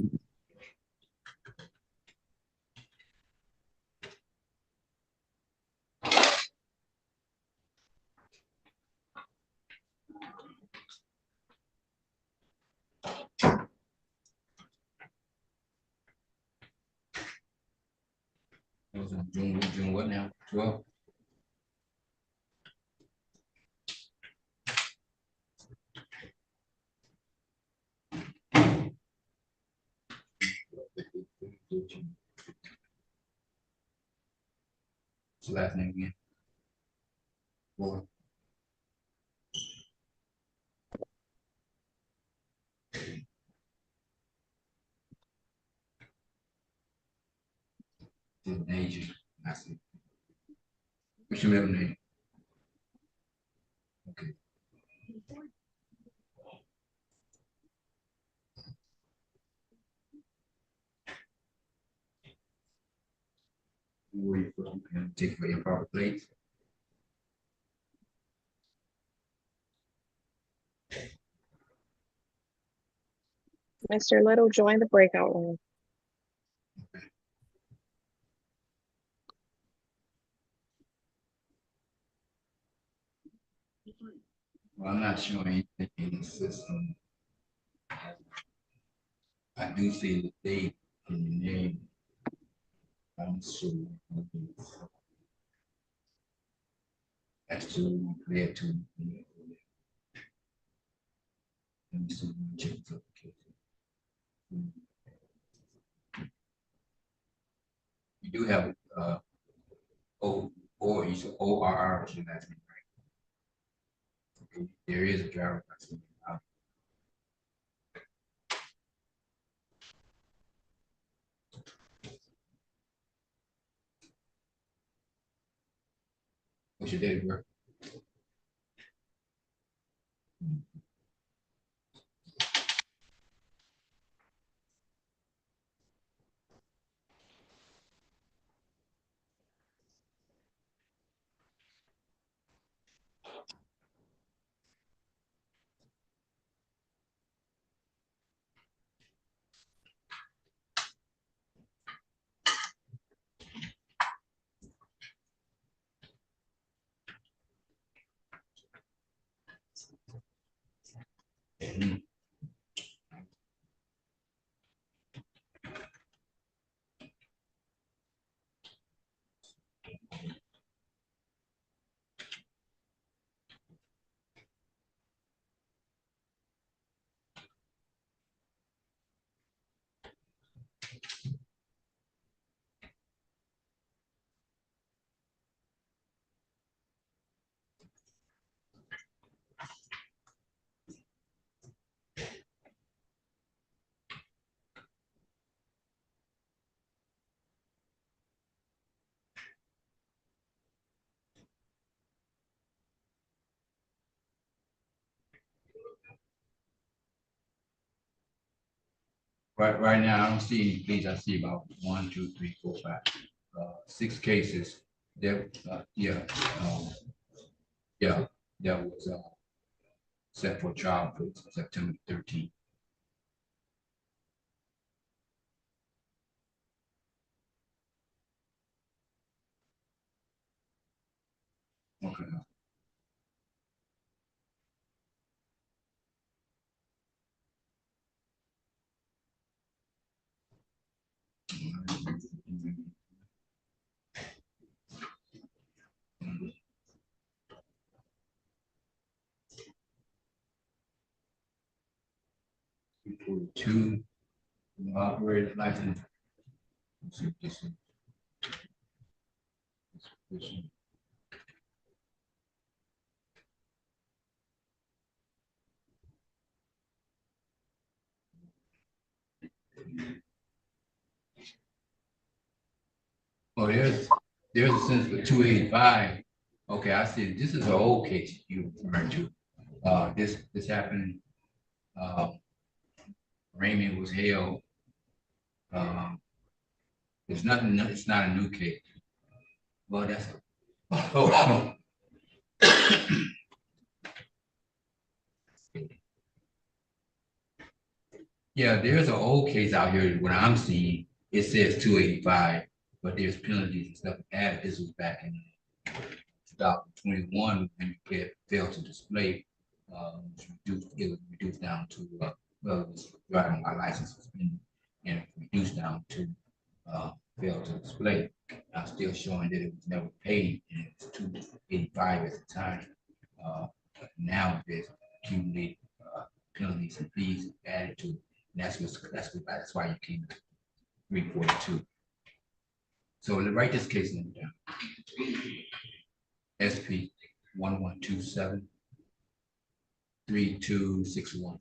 It was in June what now? 12? What's the last name again? Boy. Agent. I see. What's your middle name? Okay. Where you from? And take for improper plates. Mr. Little, join the breakout room. Well, I'm not showing anything in the system. I do see the date and the name. I'm sure. That's too clear to me. me see. Check this out. You do have you said ORR is your last name, right? Okay, there is a driver license. What's your date of birth? Right now, I don't see any cases. I see about 1, 2, 3, 4, 5, 6 cases. There, that was set for trial for September 13th. Okay. Two operator license. Oh, there's a sense for 285. Okay, I see. This is an old case you referred to. This happened. Raymond was held. It's nothing. It's not a new case. Well, that's. Oh. Yeah, there's an old case out here. What I'm seeing, it says 285, but there's penalties and stuff added. This was back in 2021 when you failed to display. It was reduced down to well, it was driving my license suspended and reduced down to fail to display. I'm still showing that it was never paid, and it was 285 at the time. Now there's accumulated penalties and fees added to it. And that's why you came to 342. So write this case number down. SP 1127 3261.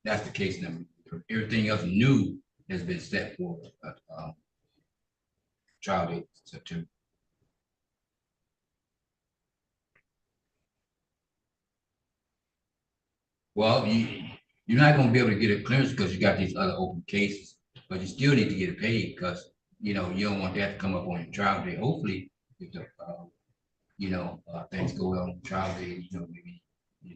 That's the case number. Everything else new has been set for trial date September. Well, you're not going to be able to get a clearance because you got these other open cases, but you still need to get it paid because you don't want that to come up on your trial day. Hopefully, if the things go well on the trial day, maybe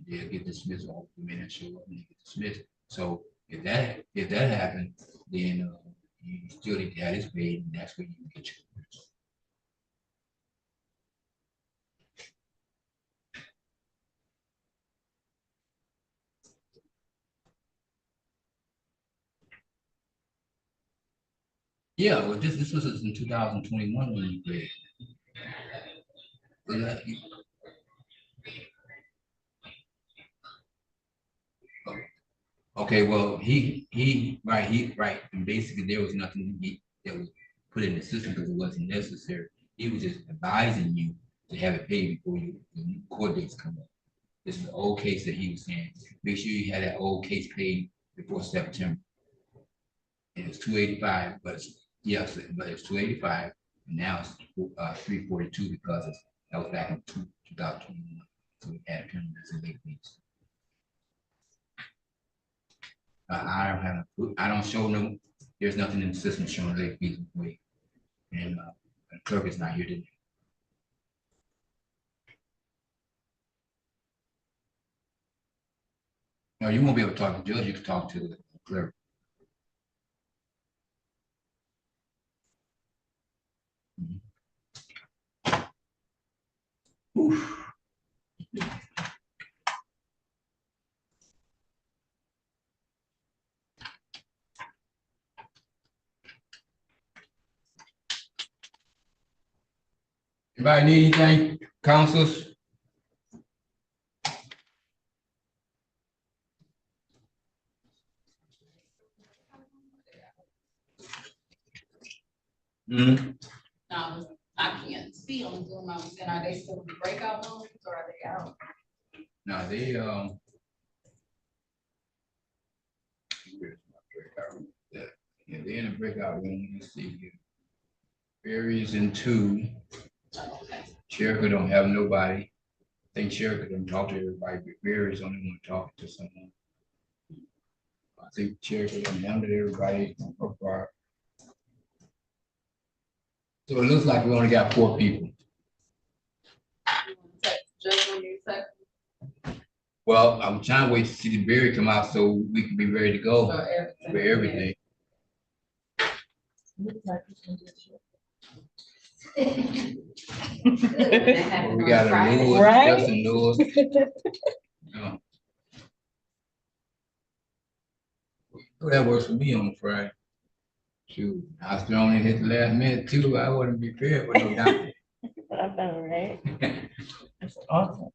they'll get dismissed or you may not show up and they get dismissed. So if that happens, then you still need to have this paid, and that's where you can get your clearance. Yeah, well, this was in 2021 when you played. Okay, well, right, and basically there was nothing that was put in the system because it wasn't necessary. He was just advising you to have it paid before the court dates come up. This is the old case that he was saying. Make sure you had that old case paid before September. And it's 285, but yes, but it's 285. And now it's 342 because that was back in 2021. So we had penalties and late fees. I don't show no. There's nothing in the system showing late fees and the clerk is not here today. No, you won't be able to talk to the judge. You can talk to the clerk. Oof. Anybody need anything, councils? I can't see on Zoom. I'm saying, are they still in the breakout rooms or are they out? No, they yeah, they're in a breakout room. Let's see here. Barry's in 2. Sherika don't have nobody. I think Sherika don't talk to everybody, but Barry's only one talking to someone. I think Sherika don't handle everybody so far. So it looks like we only got 4 people. Just when you text. Well, I'm trying to wait to see the Barry come out so we can be ready to go for everything. We got a Lewis, Right? Justin Lewis. Yeah. Oh, that works for me on Friday. Shoot, I was thrown in at the last minute too. I wouldn't be prepared for no doctor. I know, right? That's awesome.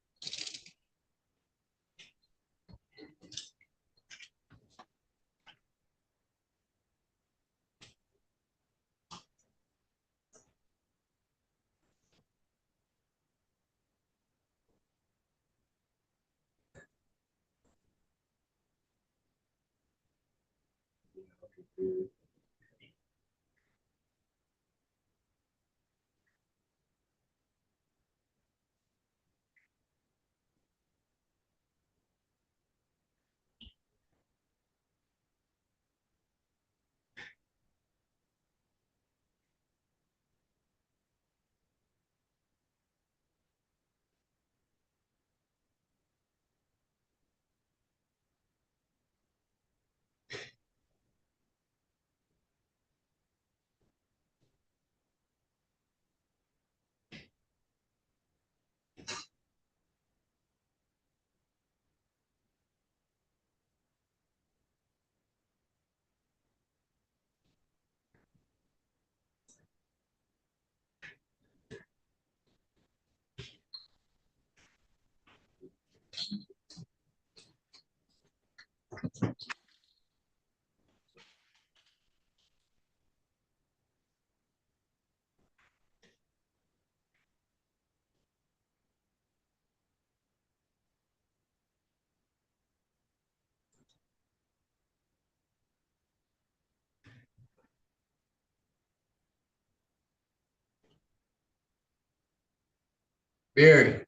Barry.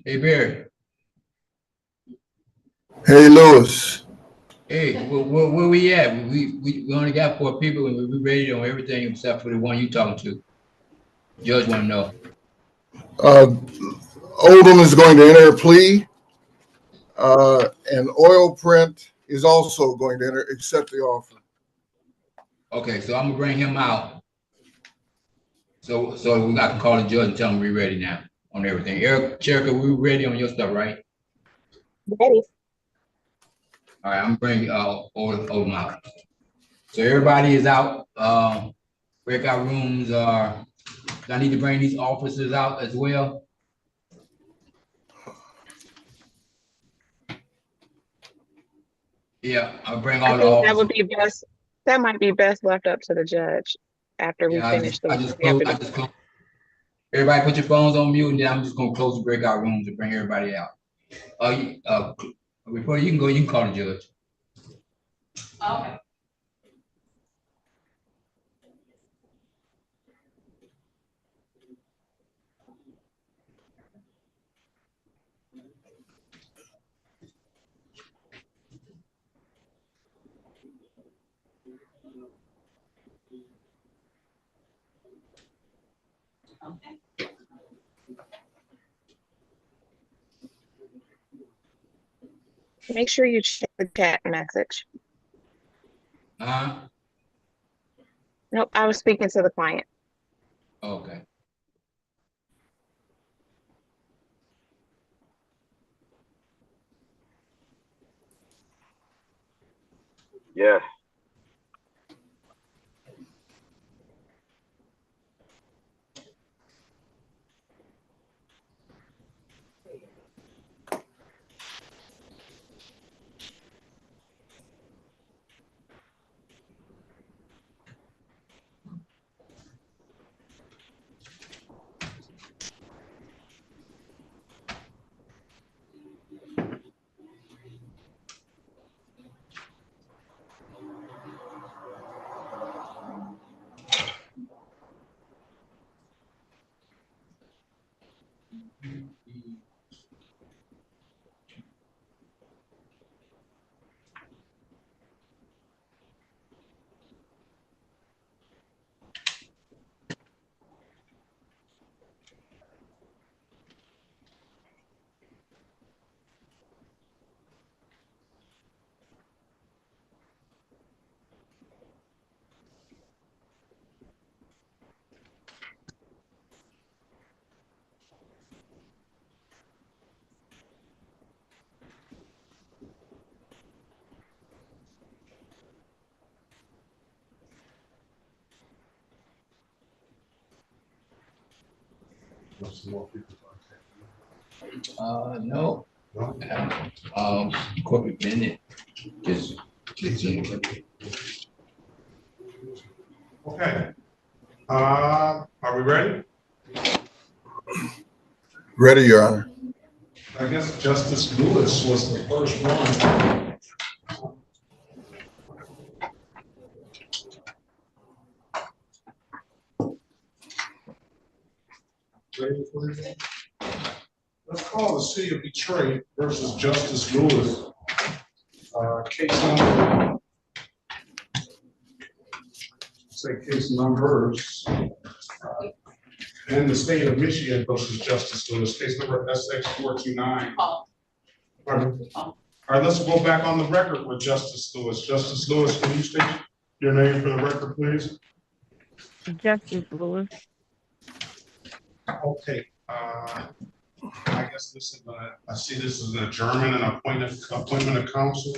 Hey, Barry. Hey, Lewis. Hey, where we at? We only got 4 people and we ready on everything except for the one you talking to. Judge want to know. Oldham is going to enter a plea. And Oil Print is also going to accept the offer. Okay, so I'm gonna bring him out. So I can call the judge and tell him we're ready now on everything. Eric, Cherika, we ready on your stuff, right? Ready. All right, I'm bringing Oldham out. So everybody is out. Breakout rooms are. Do I need to bring these officers out as well? Yeah, I'll bring I all the think that would officers. be best, that might be best left up to the judge after we Yeah, finish the I ones just we have close, to I do. just close. Everybody put your phones on mute, and then I'm just gonna close the breakout rooms and bring everybody out. Before you can go, you can call the judge. Okay. Okay. Make sure you check the chat message. Nope, I was speaking to the client. Okay. Yes. No. Corporate Bennett just Okay. Are we ready? Ready, Your Honor. I guess Justice Lewis was the first one. Ready for this? Let's call the City of Detroit versus Justice Lewis. Case number, say case numbers. And the state of Michigan versus Justice Lewis, case number SX429. Pardon? All right, let's go back on the record with Justice Lewis. Justice Lewis, can you state your name for the record, please? Justice Lewis. Okay, I guess this is I see this is an adjournment and appointment of counsel.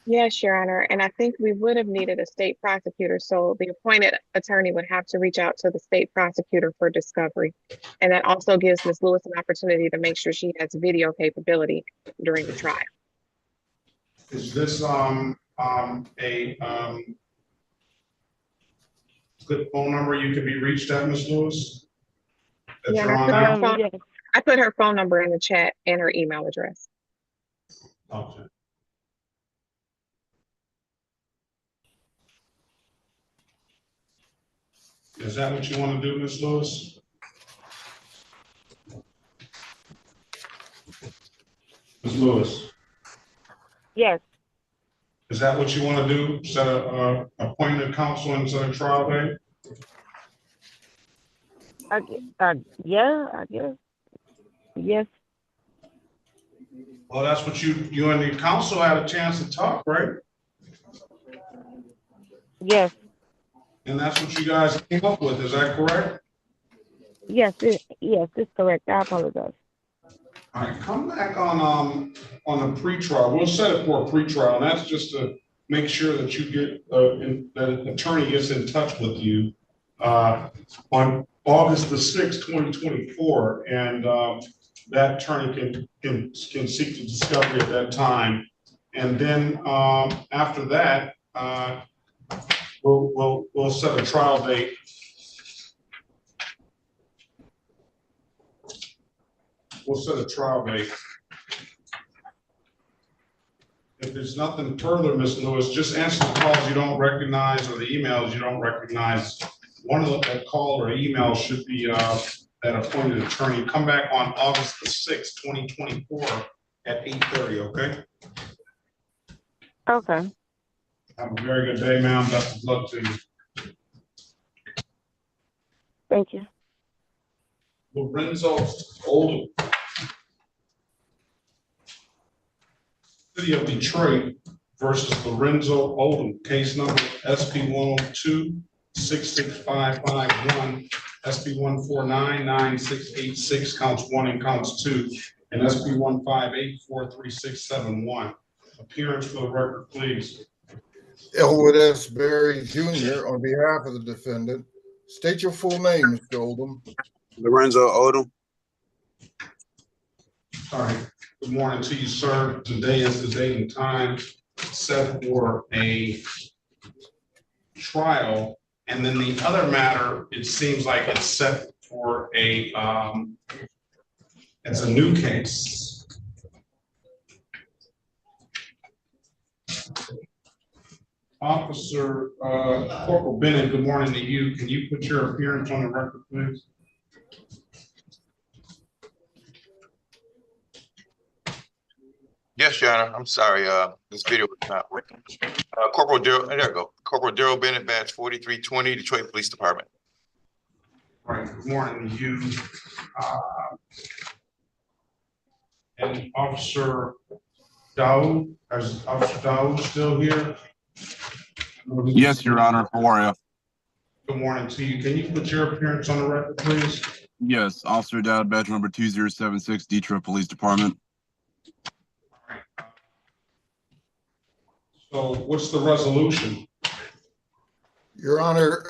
Yes, Your Honor, and I think we would have needed a state prosecutor, so the appointed attorney would have to reach out to the state prosecutor for discovery. And that also gives Ms. Lewis an opportunity to make sure she has video capability during the trial. Is this a good phone number you can be reached at, Ms. Lewis? That Yeah, you're on now? I put her phone number in the chat and her email address. Okay. Is that what you want to do, Ms. Lewis? Ms. Lewis? Yes. Is that what you want to do? Set a appointed counsel and set a trial date? Yeah, I guess. Yes. Well, that's what you and the counsel had a chance to talk, right? Yes. And that's what you guys came up with, is that correct? Yes, it's correct. I apologize. All right, come back on the pretrial. We'll set it for a pretrial, and that's just to make sure that you get that an attorney gets in touch with you on August the 6th, 2024, and that attorney can seek the discovery at that time. And then, after that, we'll set a trial date. We'll set a trial date. If there's nothing further, Ms. Lewis, just answer the calls you don't recognize or the emails you don't recognize. One of that call or email should be that appointed attorney. Come back on August the 6th, 2024 at 8:30, okay? Okay. Have a very good day, ma'am. Best of luck to you. Thank you. Lorenzo Oldham. City of Detroit versus Lorenzo Oldham, case number SP 102-66551, SP 149-9686, counts 1 and counts 2, and SP 158-43671. Appearance for the record, please. Elwood S. Berry Jr. on behalf of the defendant. State your full name, Mr. Oldham. Lorenzo Odom. All right. Good morning to you, sir. Today is the date and time set for a trial, and then the other matter, it seems like it's set for a it's a new case. Officer Corporal Bennett, good morning to you. Can you put your appearance on the record, please? Yes, Your Honor. I'm sorry. This video is not working. Corporal Daryl, there we go. Corporal Daryl Bennett, badge 4320, Detroit Police Department. All right. Good morning to you. And Officer Dowd, is Officer Dowd still here? Yes, Your Honor. How are you? Good morning to you. Can you put your appearance on the record, please? Yes, Officer Dowd, badge number 2076, Detroit Police Department. So what's the resolution? Your Honor,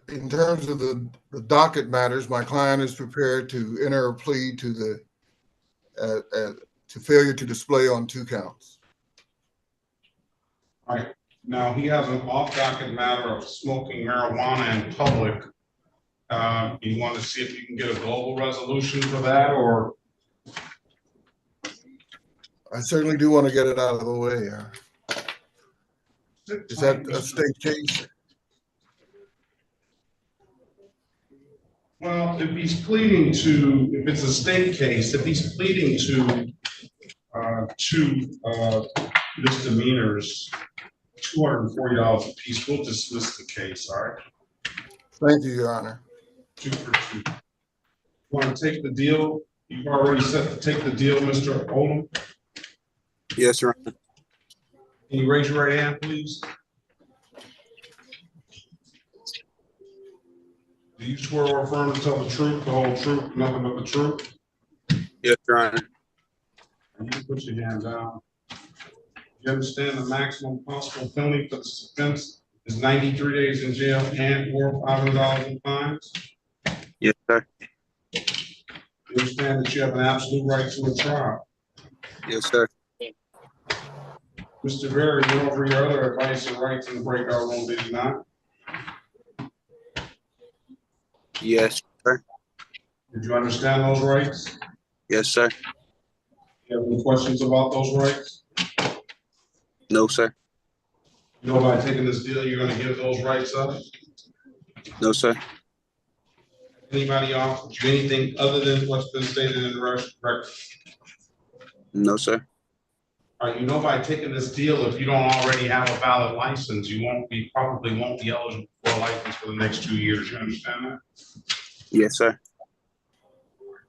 in terms of the docket matters, my client is prepared to enter a plea to the to failure to display on 2 counts. All right. Now, he has an off-docket matter of smoking marijuana in public. You want to see if you can get a global resolution for that, or? I certainly do want to get it out of the way. Is that a state case? Well, if he's pleading to, if it's a state case, if he's pleading to 2 misdemeanors, $240 a piece, we'll dismiss the case, all right? Thank you, Your Honor. 2 for 2. Want to take the deal? You've already set to take the deal, Mr. Oldham? Yes, Your Honor. Can you raise your right hand, please? Do you swear or affirm to tell the truth, the whole truth, nothing but the truth? Yes, Your Honor. And you can put your hand down. You understand the maximum possible penalty for this offense is 93 days in jail and or $500 in fines? Yes, sir. You understand that you have an absolute right to a trial? Yes, sir. Mr. Berry, you over your other advice and rights in the breakout room, did you not? Yes, sir. Did you understand those rights? Yes, sir. You have any questions about those rights? No, sir. You know, by taking this deal, you're gonna give those rights up? No, sir. Anybody offered you anything other than what's been stated in the record? No, sir. All right, you know, by taking this deal, if you don't already have a valid license, you probably won't be eligible for a license for the next 2 years. You understand that? Yes, sir.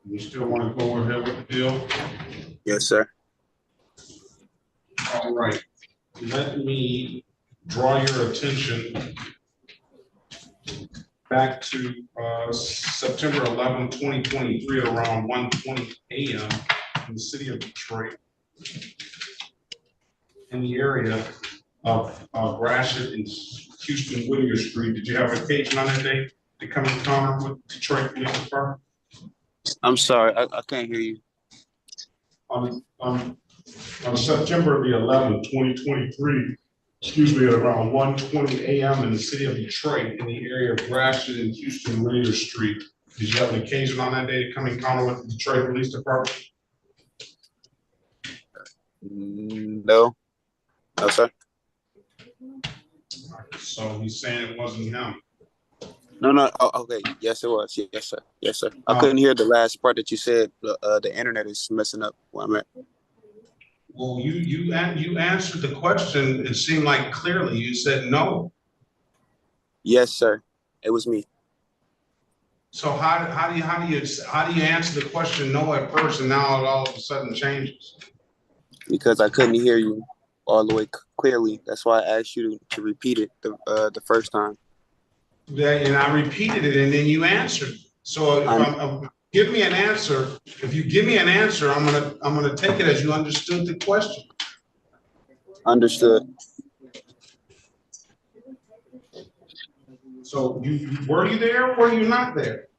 You still want to go ahead with the deal? Yes, sir. All right. Let me draw your attention back to September 11, 2023 at around 1:20 a.m. in the city of Detroit, in the area of Gratiot and Houston Whittier Street. Did you have an occasion on that day to come in encounter with Detroit Police Department? I'm sorry, I can't hear you. On on September the 11th, 2023, excuse me, at around 1:20 a.m. in the city of Detroit in the area of Grafton and Houston Rainier Street. Did you have an occasion on that day to come encounter with the Detroit Police Department? No, no, sir. So he's saying it wasn't him. No, no. Oh, okay. Yes, it was. Yes, sir. Yes, sir. I couldn't hear the last part that you said. The internet is messing up where I'm at. Well, you answered the question. It seemed like clearly you said no. Yes, sir. It was me. So how do you answer the question no at first and now it all of a sudden changes? Because I couldn't hear you all the way clearly. That's why I asked you to repeat it the first time. Yeah, and I repeated it and then you answered. So if give me an answer. If you give me an answer, I'm gonna take it as you understood the question. Understood. So were you there or were you not there?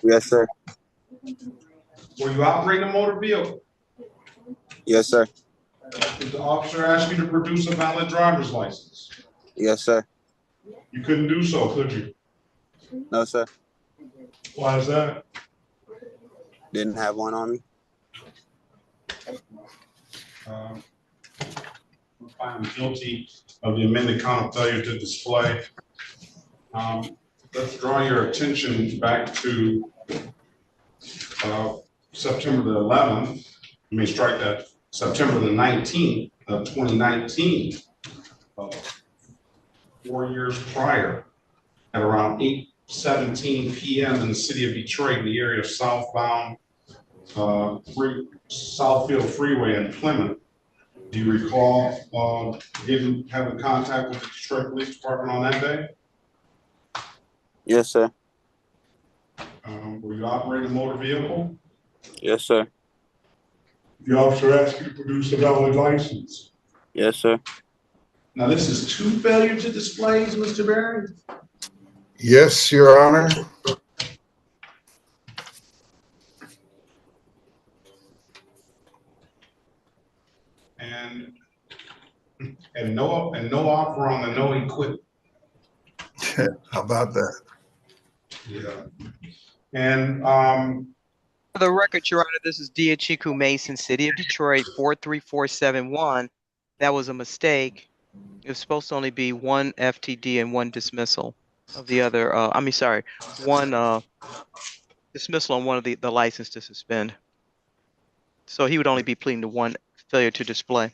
Yes, sir. Were you operating a motor vehicle? Yes, sir. Did the officer ask you to produce a valid driver's license? Yes, sir. You couldn't do so, could you? No, sir. Why is that? Didn't have one on me. I'm guilty of the amended count of failure to display. Let's draw your attention back to September the 11th. Let me strike that. September the 19th of 2019. 4 years prior, at around 8:17 p.m. in the city of Detroit, in the area of southbound Southfield Freeway in Plymouth. Do you recall having contact with the Detroit Police Department on that day? Yes, sir. Were you operating a motor vehicle? Yes, sir. The officer asked you to produce a valid license. Yes, sir. Now, this is two failure to displays, Mr. Barry? Yes, Your Honor. And no offer on the no equipment. How about that? Yeah. And For the record, Your Honor, this is Diachiku Mason, City of Detroit, 43471. That was a mistake. It was supposed to only be one FTD and one dismissal of the other. One dismissal on one of the license to suspend. So he would only be pleading to one failure to display.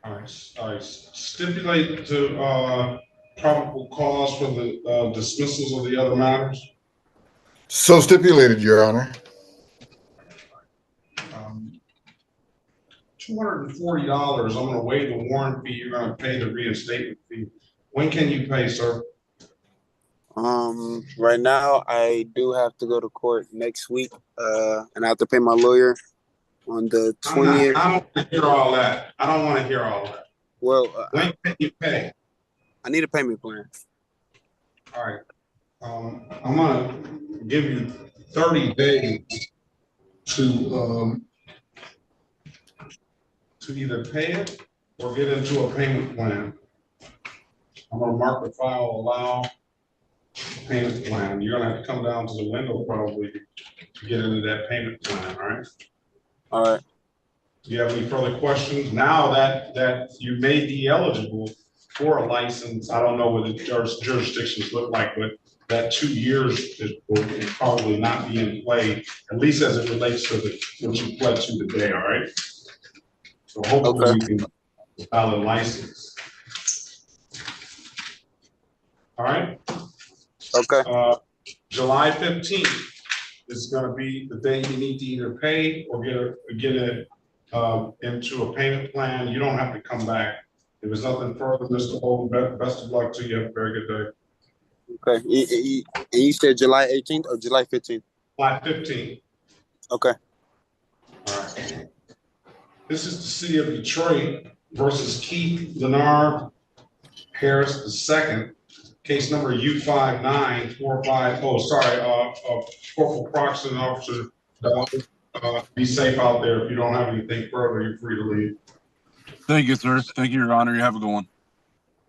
all right. Stipulate to probable cause for the dismissals of the other matters. So stipulated, Your Honor. $240. I'm going to waive the warrant fee. You're going to pay the reinstatement fee. When can you pay, sir? Right now I do have to go to court next week, and I have to pay my lawyer on the 20th. I don't want to hear all that. I don't want to hear all that. Well, when can you pay? I need a payment plan. All right. I'm going to give you 30 days to either pay it or get into a payment plan. I'm going to mark the file allow payment plan. You're going to have to come down to the window probably to get into that payment plan. All right. All right. Do you have any further questions? Now that you may be eligible for a license, I don't know what the jurisdictions look like, but that 2 years will probably not be in play, at least as it relates to what you pled to today. All right. So hopefully you can file a license. All right. Okay. July 15th is going to be the day you need to either pay or get it into a payment plan. You don't have to come back. If there's nothing further, Mr. Holden, best of luck to you. Have a very good day. Okay. And you said July 18th or July 15th? July 15th. Okay. All right. This is the city of Detroit versus Keith Leonard Harris II. Case number U59450. Corporal Proxton, Officer Be safe out there. If you don't have anything further, you're free to leave. Thank you, sir. Thank you, Your Honor. You have a good one.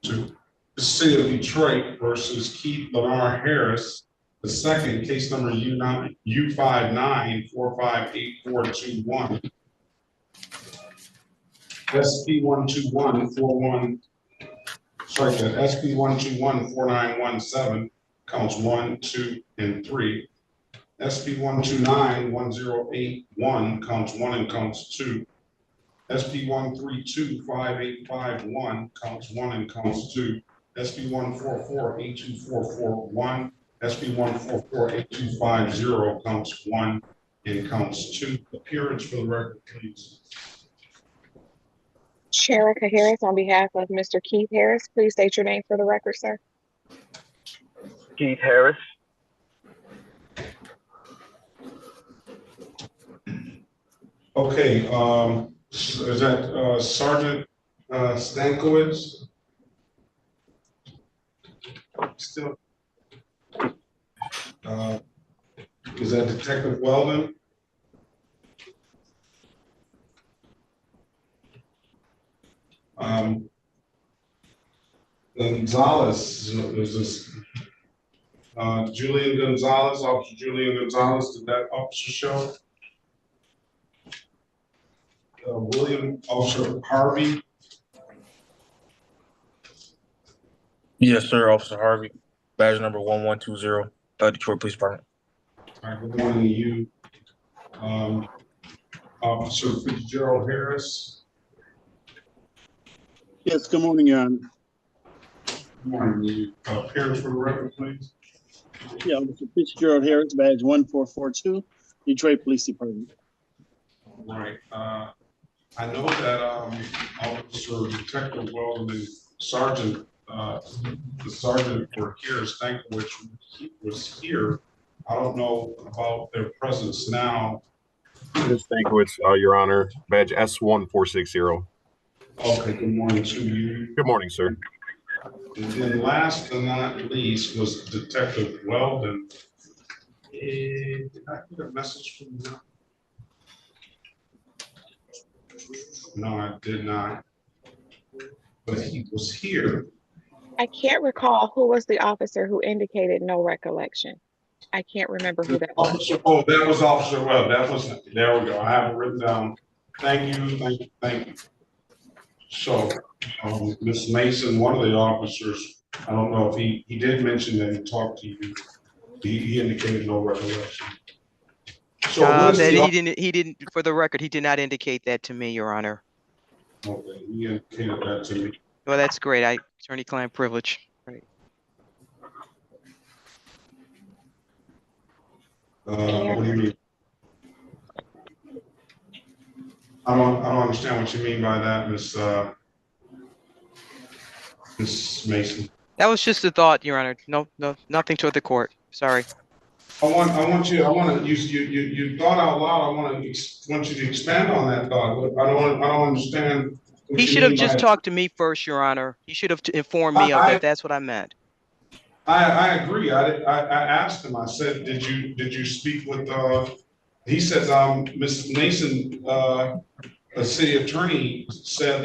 To the city of Detroit versus Keith Lenar Harris, the second case number U59458421. SP 12141. Sorry, that SP 1214917 counts 1, 2, and 3. SP 1291081 counts 1 and counts 2. SP 1325851 counts 1 and counts 2. SP 1448244 SP 1448250 counts 1 and counts 2. Appearance for the record, please. Sherika Harris on behalf of Mr. Keith Harris, please state your name for the record, sir. Keith Harris. Okay, is that Sergeant Stankiewicz? Still. Is that Detective Weldon? Gonzalez, is this Julian Gonzalez, Officer Julian Gonzalez, did that officer show? William Officer Harvey? Yes, sir, Officer Harvey. Badge number 1120, Detroit Police Department. All right, good morning to you. Officer Fitzgerald Harris. Yes, good morning, Your Honor. Good morning to you. Appearance for the record, please. Yeah, Officer Fitzgerald Harris, badge 1442, Detroit Police Department. All right. I know that Officer Detective Weldon and Sergeant, the Sergeant for here, Stankiewicz was here. I don't know about their presence now. Ms. Stankiewicz, Your Honor, badge S1460. Okay, good morning to you. Good morning, sir. And then last but not least was Detective Weldon. Did I get a message from you? No, I did not. But he was here. I can't recall who was the officer who indicated no recollection. I can't remember who that was. Oh, that was Officer Webb. That was, there we go. I have it written down. Thank you, thank you, thank you. So, Ms. Mason, one of the officers, I don't know if he did mention that he talked to you. He indicated no recollection. So he didn't, for the record, he did not indicate that to me, Your Honor. Okay, he indicated that to me. Well, that's great. Attorney-client privilege. Right. What do you mean? I don't understand what you mean by that, Miss Mason. That was just a thought, Your Honor. No, nothing toward the court. Sorry. I want to use you thought out loud. I want you to expand on that thought. I don't understand. He should have just talked to me first, Your Honor. He should have informed me of that. That's what I meant. I agree. I asked him. I said, did you speak with? He said, Ms. Mason, a city attorney said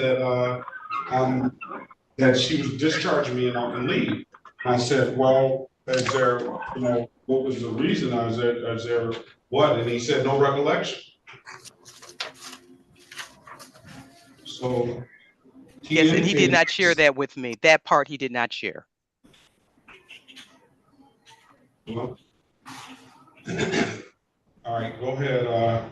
that she was discharging me and I can leave. I said, well, is there, what was the reason? Is there what? And he said, no recollection. So. Yes, and he did not share that with me. That part he did not share. Well, all right, go ahead.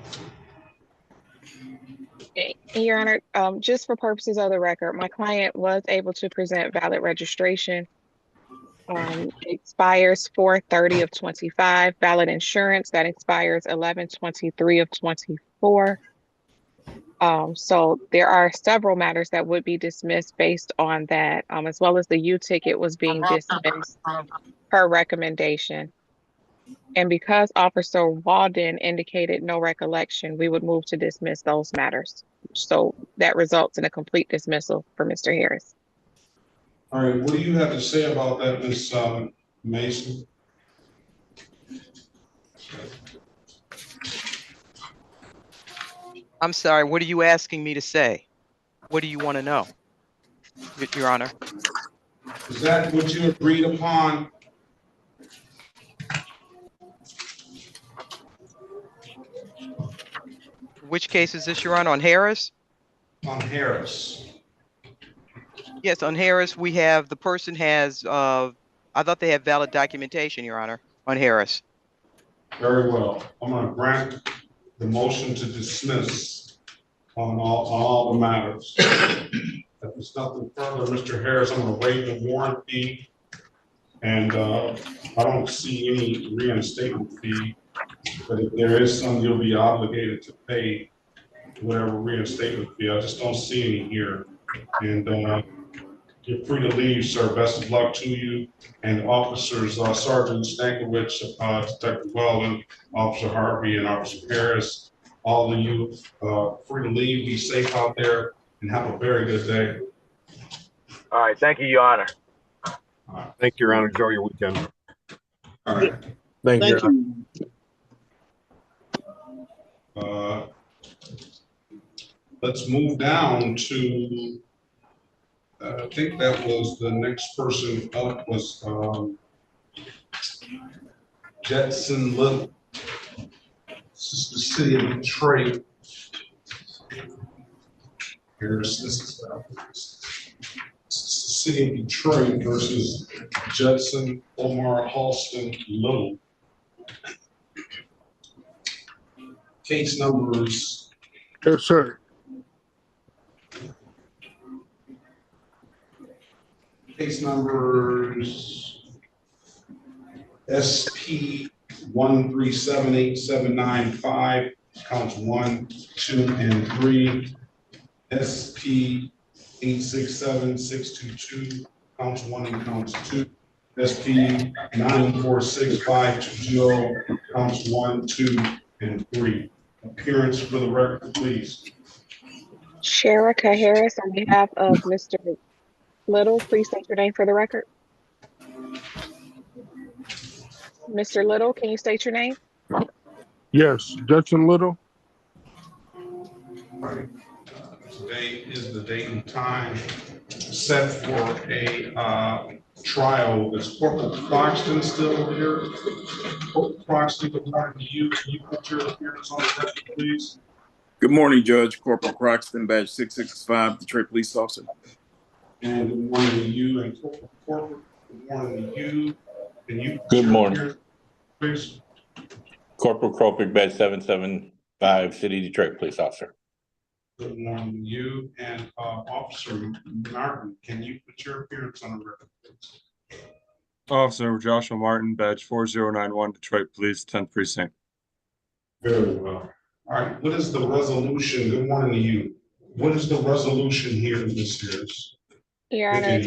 Your Honor, just for purposes of the record, my client was able to present valid registration. Expires 4/30 of 25. Valid insurance that expires 11/23 of 24. So there are several matters that would be dismissed based on that, as well as the U ticket was being dismissed per recommendation. And because Officer Walden indicated no recollection, we would move to dismiss those matters. So that results in a complete dismissal for Mr. Harris. All right, what do you have to say about that, Ms. Mason? I'm sorry, what are you asking me to say? What do you want to know, Your Honor? Is that what you agreed upon? Which case is this, Your Honor, on Harris? On Harris. Yes, on Harris, we have, the person has, I thought they had valid documentation, Your Honor, on Harris. Very well. I'm gonna grant the motion to dismiss on all the matters. If there's nothing further, Mr. Harris, I'm gonna waive the warrant fee. And I don't see any reinstatement fee, but if there is some, you'll be obligated to pay whatever reinstatement fee. I just don't see any here. And you're free to leave, sir. Best of luck to you. And officers, Sergeant Stankiewicz, Detective Weldon, Officer Harvey, and Officer Harris, all of you, free to leave. Be safe out there and have a very good day. All right, thank you, Your Honor. Thank you, Your Honor. Enjoy your weekend. All right. Thank you. Let's move down to, I think that was the next person up was Jetson Little. This is the city of Detroit. This is the city of Detroit versus Judson Omar Halston Little. Case numbers. Yes, sir. Case numbers SP 1378795, counts 1, 2, and 3. SP 867622, counts 1 and counts 2. SP 946520, counts 1, 2, and 3. Appearance for the record, please. Sherika Harris on behalf of Mr. Little, please state your name for the record. Mr. Little, can you state your name? Yes, Judson Little. Right. Today is the date and time set for a trial. Is Corporal Croxton still here? Corporal Croxton, good morning to you. Can you put your appearance on the record, please? Good morning, Judge. Corporal Croxton, badge 665, Detroit Police Officer. And good morning to you. And Corporal, good morning to you. Can you put Good your morning. appearance, please? Corporal Kropic, badge 775, City Detroit Police Officer. Good morning to you. And Officer Martin, can you put your appearance on the record, please? Officer Joshua Martin, badge 4091, Detroit Police, 10th Precinct. Very well. All right, what is the resolution? Good morning to you. What is the resolution here, Ms. Harris? Your Honor,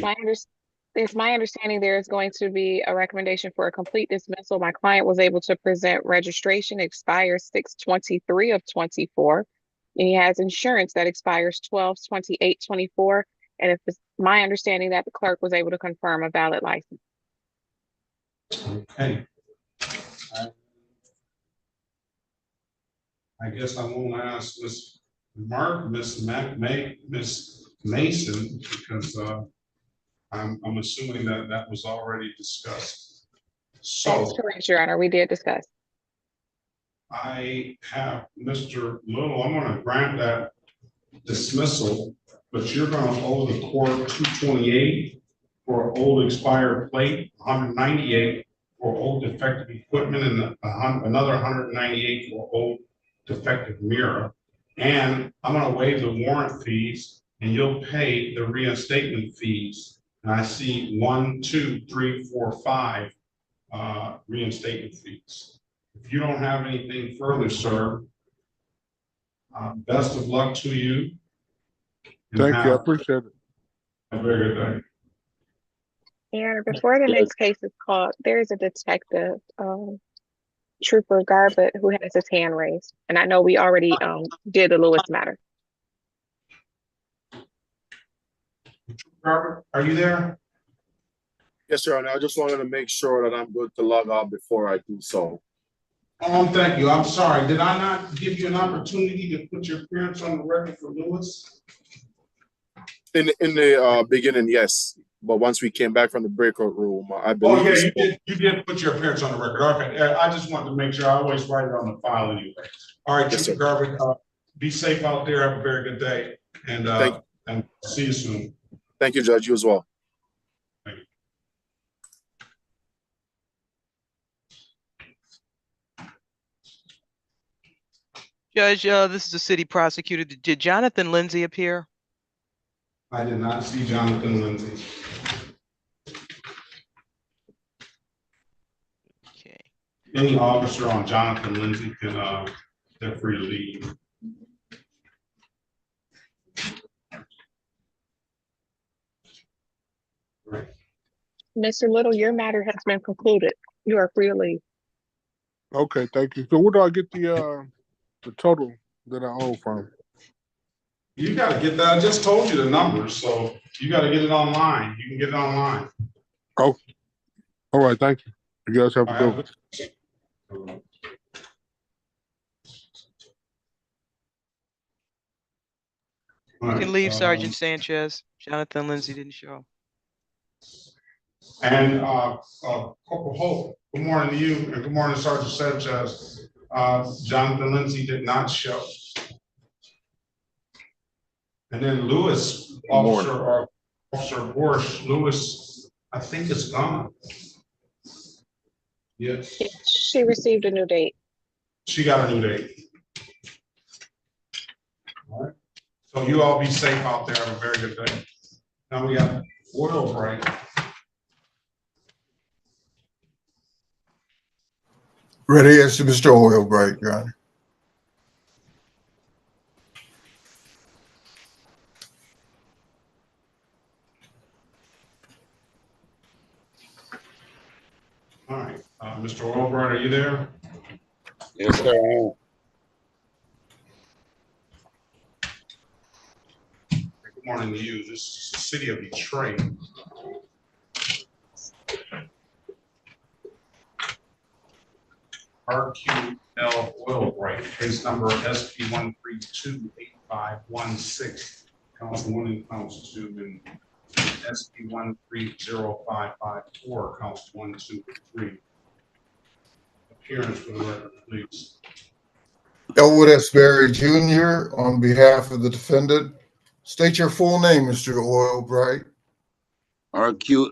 it's my understanding there is going to be a recommendation for a complete dismissal. My client was able to present registration, expires 6/23 of 24. And he has insurance that expires 12/28/24. And if it's my understanding that the clerk was able to confirm a valid license. Okay. I guess I won't ask Ms. Mason, because I'm assuming that that was already discussed. So that's correct, Your Honor. We did discuss. I have Mr. Little, I'm going to grant that dismissal, but you're going to owe the court $228 for old expired plate, $198 for old defective equipment, and another $198 for old defective mirror. And I'm going to waive the warrant fees, and you'll pay the reinstatement fees. And I see 1, 2, 3, 4, 5 reinstatement fees. If you don't have anything further, sir, best of luck to you. Thank you. I appreciate it. A very good day. Your Honor, before the next case is called, there is a detective, Trooper Garbutt, who has his hand raised. And I know we already did the Lewis matter. Garbutt, are you there? Yes, sir. And I just wanted to make sure that I'm good to log out before I do so. Thank you. I'm sorry. Did I not give you an opportunity to put your appearance on the record for Lewis? In the beginning, yes, but once we came back from the breakout room, I believe. Oh, yeah, you did put your appearance on the record. Okay, I just wanted to make sure. I always write it on the file anyway. All right, Yes, Chief Garvin, be safe out there. Have a very good day, and see you soon. Thank you, Judge. You as well. Judge, this is the city prosecutor. Did Jonathan Lindsay appear? I did not see Jonathan Lindsay. Okay. Any officer on Jonathan Lindsay can, they're free to leave. Right. Mr. Little, your matter has been concluded. You are free to leave. Okay, thank you. So where do I get the total that I owe from? You got to get that. I just told you the numbers, so you got to get it online. You can get it online. Oh, all right. Thank you. You guys have a good one. You can leave, Sergeant Sanchez. Jonathan Lindsay didn't show. And Corporal Holt, good morning to you, and good morning, Sergeant Sanchez. Jonathan Lindsay did not show. And then Lewis, Officer Borsch, Lewis, I think it's gone. Yes. She received a new date. She got a new date. All right. So you all be safe out there. Have a very good day. Now we got oil break. Ready as to Mr. Oilbright, Your Honor. All right, Mr. Oilbright, are you there? Yes, sir. I am. Good morning to you. This is the city of Detroit. RQL Oilbright, case number SP 1328516, counts 1 and counts 2, and SP 1305554, counts 1, 2, and 3. Appearance for the record, please. Elwood S. Berry Jr. on behalf of the defendant. State your full name, Mr. Oilbright. RQL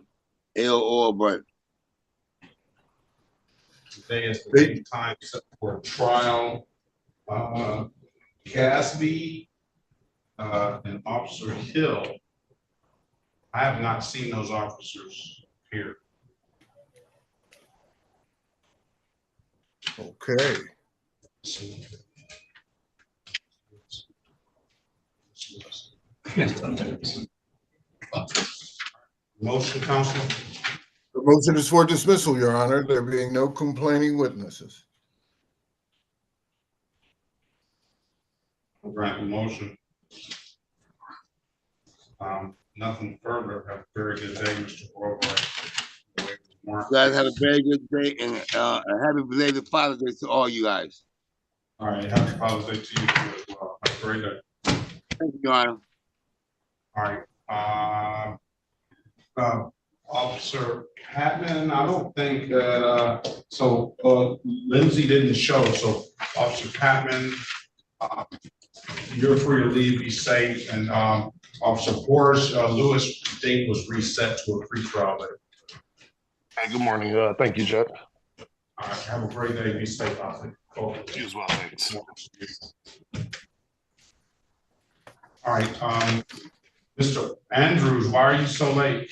Oilbright. Today is the date and time set for trial. Casby and Officer Hill. I have not seen those officers here. Okay. Motion, Counsel. The motion is for dismissal, Your Honor, there being no complaining witnesses. I'll grant the motion. Nothing further. Have a very good day, Mr. Oilbright. You guys have a very good day and a happy belated Father's Day to all you guys. All right, happy Father's Day to you too as well. Have a great day. Thank you, Your Honor. All right. Officer Patman, I don't think that, Lindsay didn't show, so Officer Patman, you're free to leave, be safe, and Officer Boris, Lewis' date was reset to a pre-trial date. Hey, good morning. Thank you, Judge. All right, have a great day, be safe out there. Cool. You as well, thanks. All right, Mr. Andrews, why are you so late?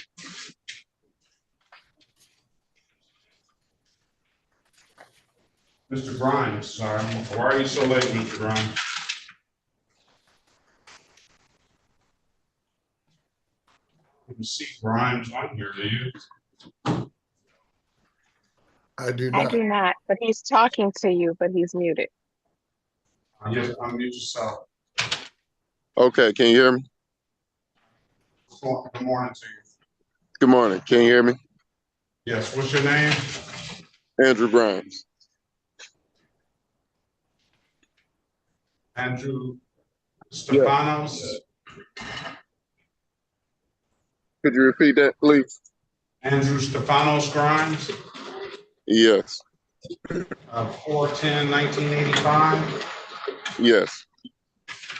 Mr. Grimes, sorry, why are you so late, Mr. Grimes? I can see Grimes on here, do you? I do I not. do not, but he's talking to you, but he's muted. Yes, unmute yourself. Okay, can you hear me? Good morning to you. Good morning. Can you hear me? Yes, what's your name? Andrew Grimes. Andrew Stefanos. Could you repeat that, please? Andrew Stefanos Grimes. Yes. 4/10/1985. Yes.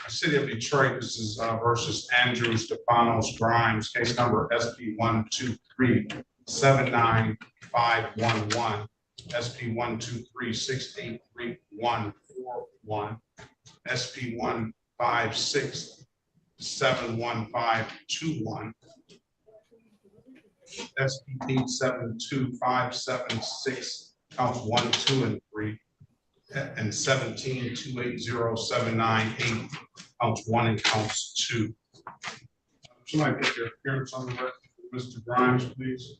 City of Detroit, this is versus Andrew Stefanos Grimes, case number SP 123-79511, SP 123-683-141, SP 156-71521, SP 72576, counts 1, 2, and 3, and 17-280-798, counts 1 and counts 2. Somebody put your appearance on the record, Mr. Grimes, please.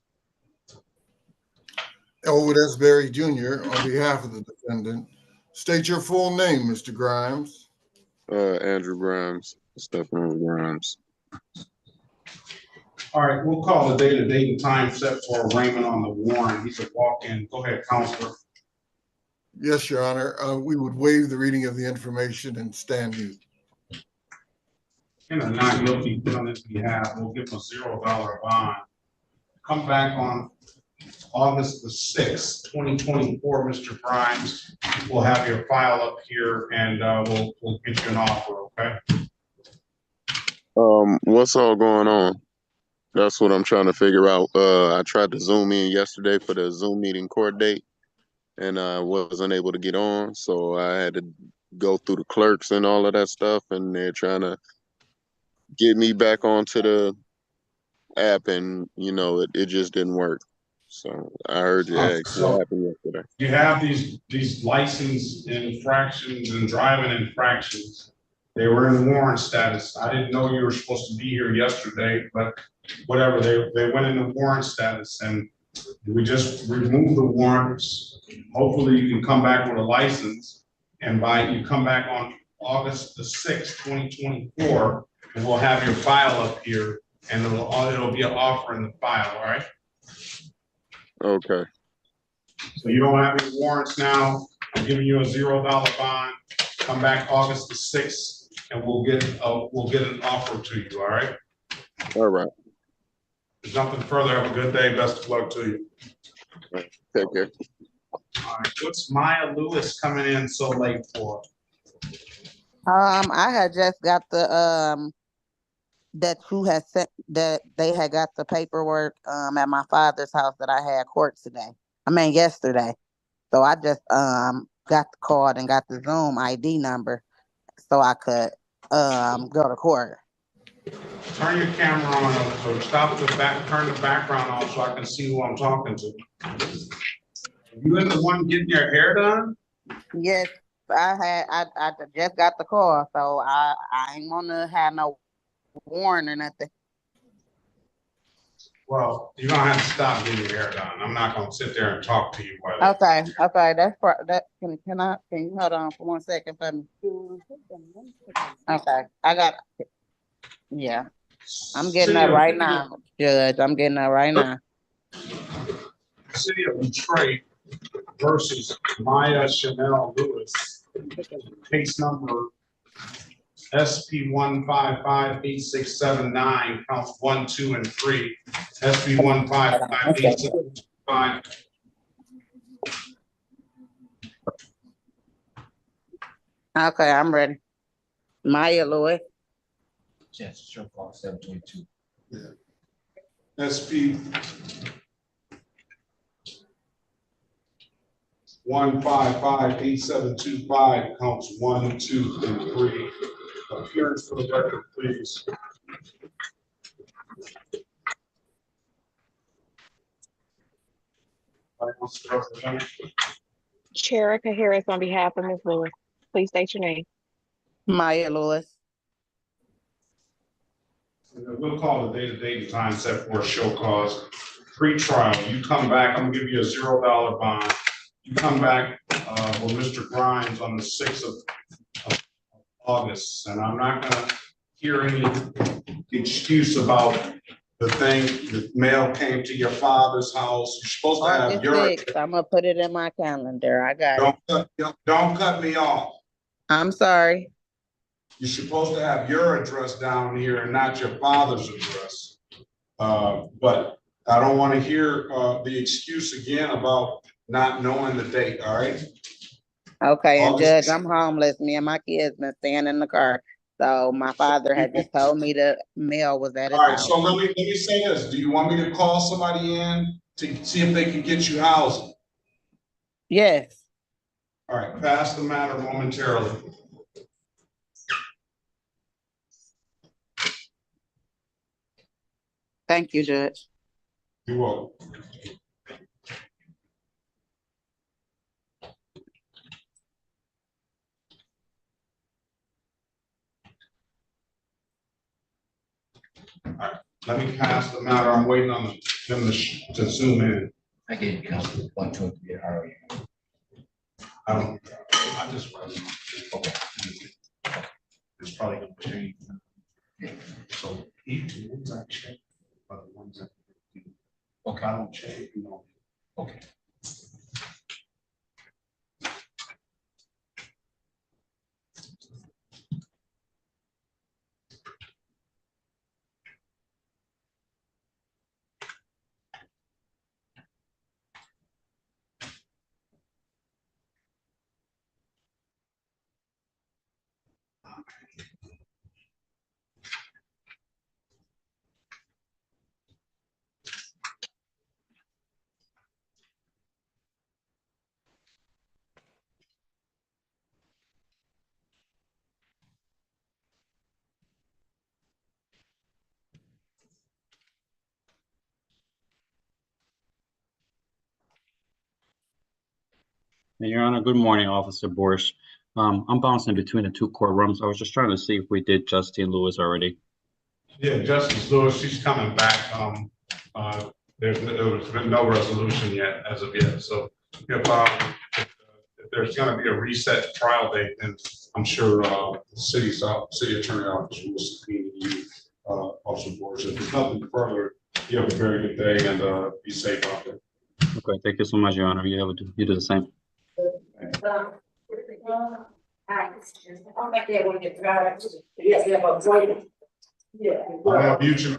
Elwood S. Berry Jr. on behalf of the defendant. State your full name, Mr. Grimes. Andrew Grimes, Stephen Grimes. All right, we'll call the date and time set for Raymond on the warrant. He's a walk-in. Go ahead, Counselor. Yes, Your Honor. We would waive the reading of the information and stand mute. In a not guilty plea on his behalf, we'll give him a $0 bond. Come back on August the 6th, 2024, Mr. Grimes. We'll have your file up here and we'll get you an offer, okay? What's all going on? That's what I'm trying to figure out. I tried to Zoom in yesterday for the Zoom meeting court date, and I wasn't able to get on, so I had to go through the clerks and all of that stuff, and they're trying to get me back onto the app, and it just didn't work. So I heard you ask what happened yesterday. You have these license infractions and driving infractions. They were in warrant status. I didn't know you were supposed to be here yesterday, but whatever, they went into warrant status, and we just removed the warrants. Hopefully you can come back with a license, and you come back on August the 6th, 2024, and we'll have your file up here, and it'll be an offer in the file, all right? Okay. So you don't have any warrants now. I'm giving you a $0 bond. Come back August the 6th, and we'll get an offer to you, all right? All right. There's nothing further. Have a good day. Best of luck to you. Take care. All right. What's Maya Lewis coming in so late for? I had just got the that you had sent, that they had got the paperwork at my father's house that I had court yesterday. So I just got the card and got the Zoom ID number so I could go to court. Turn your camera on, so turn the background off so I can see who I'm talking to. You in the one getting your hair done? Yes, I just got the call, so I ain't gonna have no warrant or nothing. Well, you're gonna have to stop getting your hair done. I'm not gonna sit there and talk to you while Okay, that's can you hold on for 1 second for me? Okay, I got it. Yeah. I'm getting that right now, Judge. I'm getting that right now. City of Detroit versus Maya Chanel Lewis. Case number SP 1558679, counts 1, 2, and 3. SP 1558675. Okay, I'm ready. Maya Lewis. Yes, sure, call 722. Yeah. SP 1558725, counts 1, 2, and 3. Appearance for the record, please. Sherika Harris on behalf of Ms. Lewis. Please state your name. Maya Lewis. We'll call the date and time set for a show cause. Pre-trial, you come back, I'm gonna give you a $0 bond. You come back with Mr. Grimes on the 6th of August, and I'm not gonna hear any excuse about the thing, the mail came to your father's house. You're supposed to have your. I'm gonna put it in my calendar. I got it. Don't cut me off. I'm sorry. you're supposed to have your address down here and not your father's address. But I don't want to hear the excuse again about not knowing the date, all right? Okay, and August- Judge, I'm homeless. Me and my kids been staying in the car. So my father had just told me the mail was at his All right, house. so let me say this. Do you want me to call somebody in to see if they can get you housing? Yes. All right, pass the matter momentarily. Thank you, Judge. You're welcome. All right, let me pass the matter. I'm waiting on them to zoom in. I gave you counsel 1, 2, and 3. How are you? I just read it. Okay. It's probably gonna change. So each ones I check, but the ones that Okay. I don't check, you know. Okay. Your Honor, good morning, Officer Borsch. I'm bouncing between the two courtrooms. I was just trying to see if we did Justine Lewis already. Yeah, Justice Lewis, she's coming back. There's been no resolution yet, as of yet. So if there's going to be a reset trial date, then I'm sure the city attorney office will subpoena you, Officer Borsch. If there's nothing further, you have a very good day and be safe out there. Okay, thank you so much, Your Honor. You do the same. I have mutual.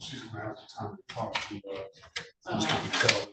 She's gonna have time to talk to Mr. Patel.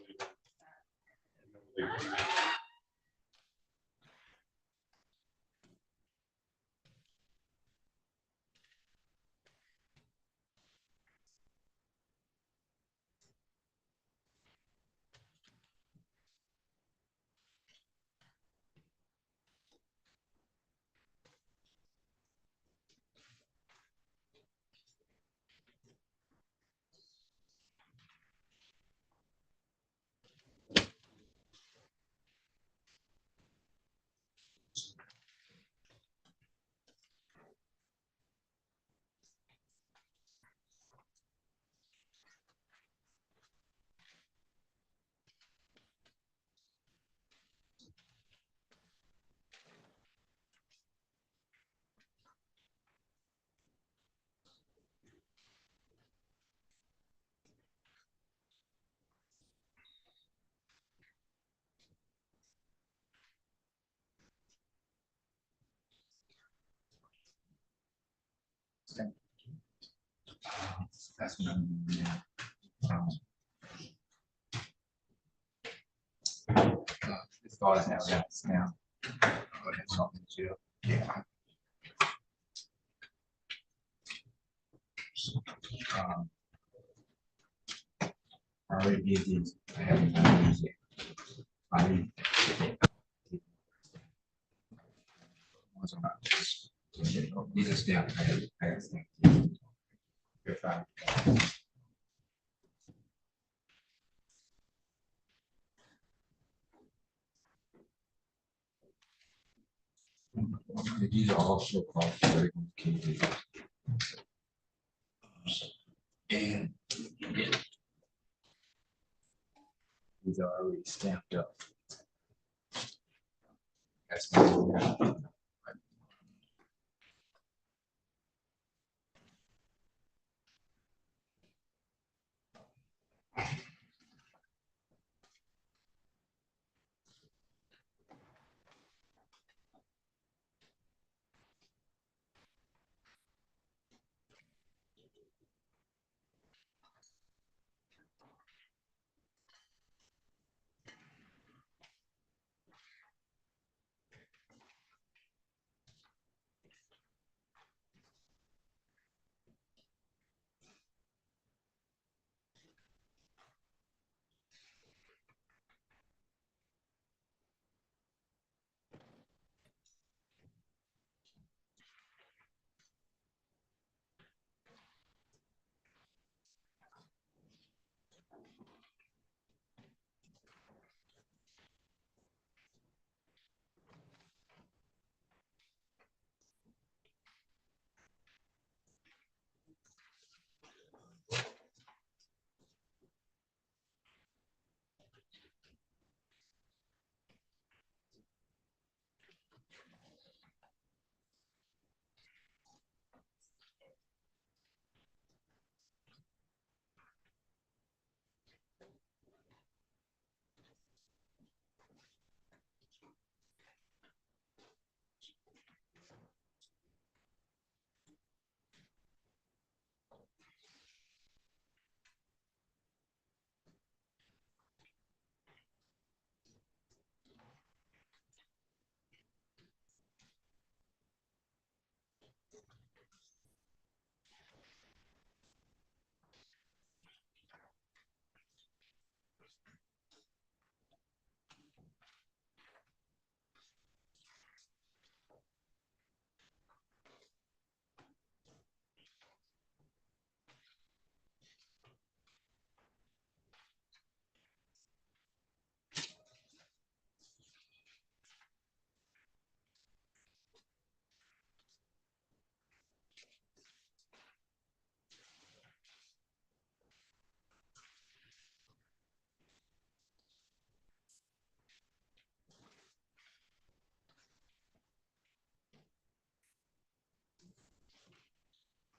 That's what I'm doing now. That's all I have right now. That's all in jail. Yeah. Um, I already did these. I haven't done these yet. I need. These are stamped. I have stamped. If I. These are also called vertical cages. And these are already stamped up. That's my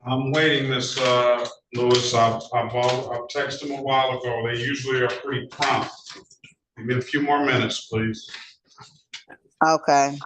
I'm waiting, Miss Lewis. I've texted them a while ago. They usually are pretty prompt. Give me a few more minutes, please. Okay.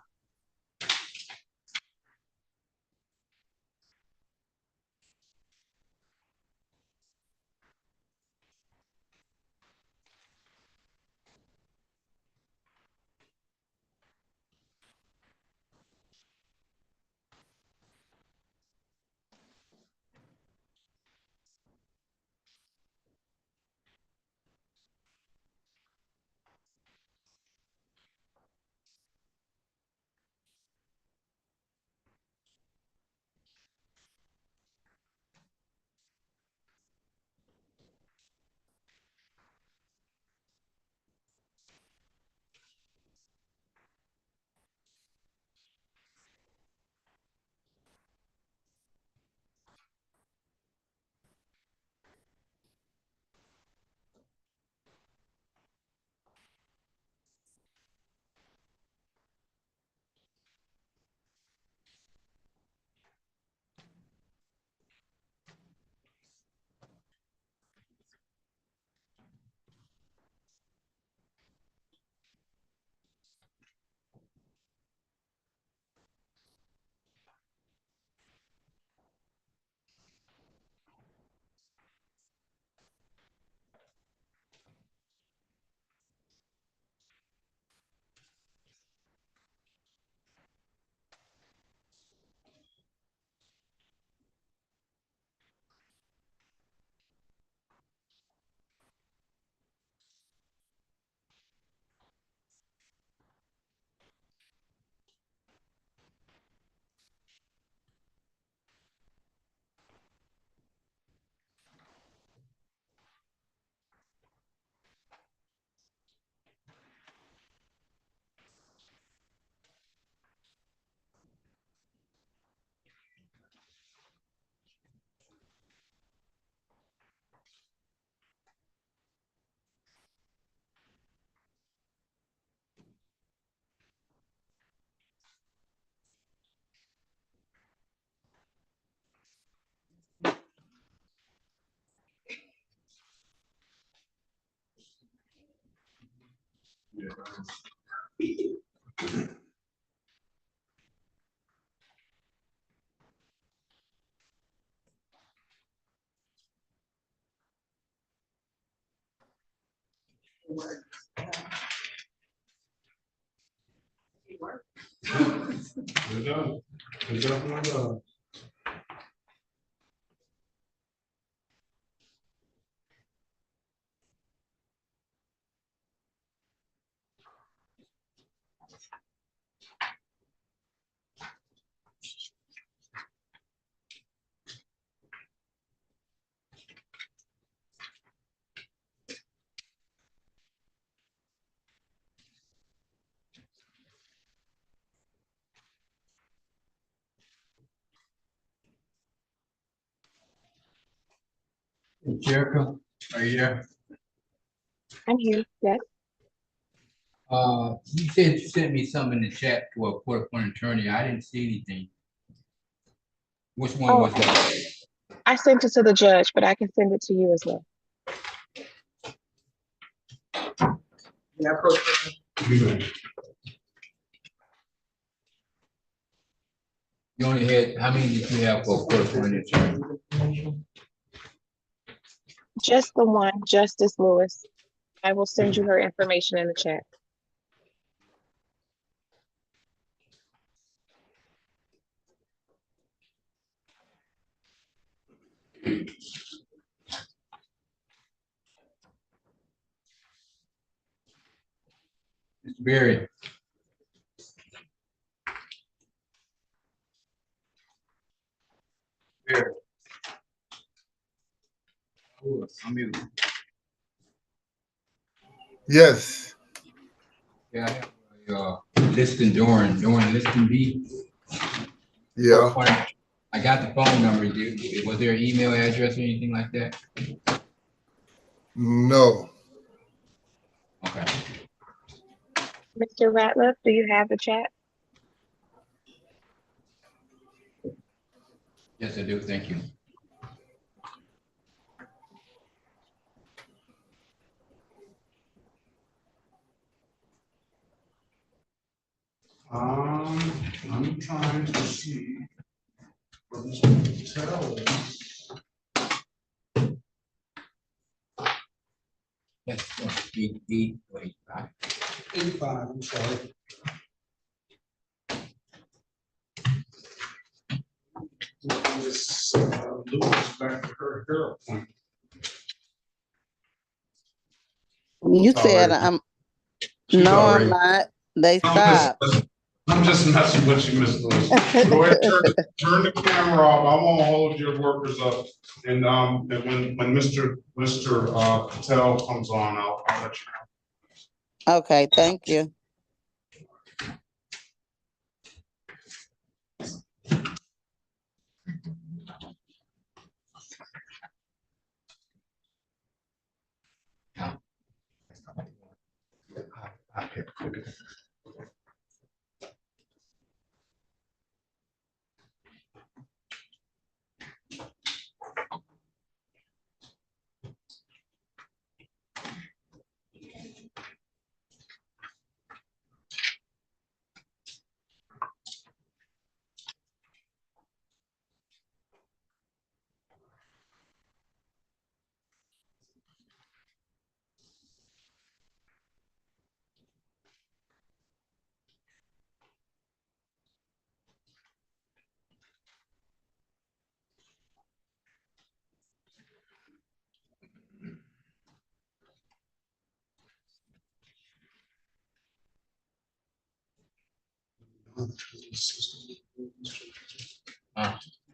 Good job. Good job, my dog. Jericho, are you there? I'm here, yes. You said you sent me something in the chat for a court-appointed attorney. I didn't see anything. Which one was that? I sent it to the judge, but I can send it to you as well. Yeah, you only had, how many did you have for court-appointed attorney? Just the one, Justice Lewis. I will send you her information in the chat. Mr. Berry. Berry. Oh, I'm mute. Yes. Yeah, I have listing Doran listing B. Yeah. I got the phone number. Was there an email address or anything like that? No. Okay. Mr. Ratliff, do you have the chat? Yes, I do. Thank you. I'm trying to see what this hotel is. Yes, 85. 85, I'm sorry. This Lewis back to her hair appointment. You said no, I'm not. They stopped. I'm just messing with you, Miss Lewis. Go ahead, turn the camera off. I won't hold your workers up. And when Mr. Patel comes on, I'll let you know. Okay, thank you.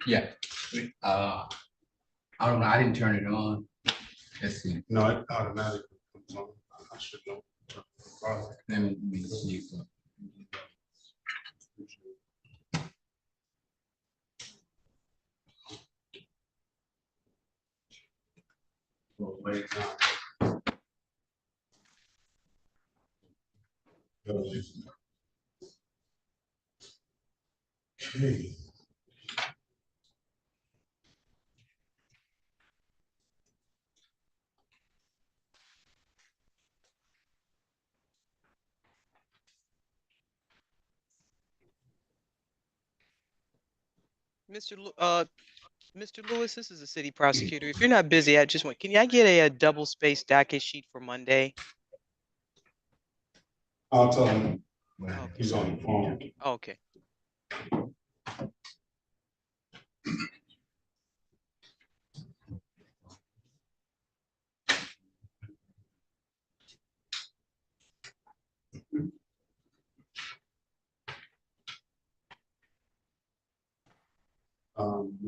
Yeah. I don't know. I didn't turn it on. Let's see. No, it automatically comes on. I should know. Let me see. Well, wait now. Okay. Mr. Lewis, this is the city prosecutor. If you're not busy, I just want, can I get a double space docket sheet for Monday? I'll tell him. He's on the phone. Okay.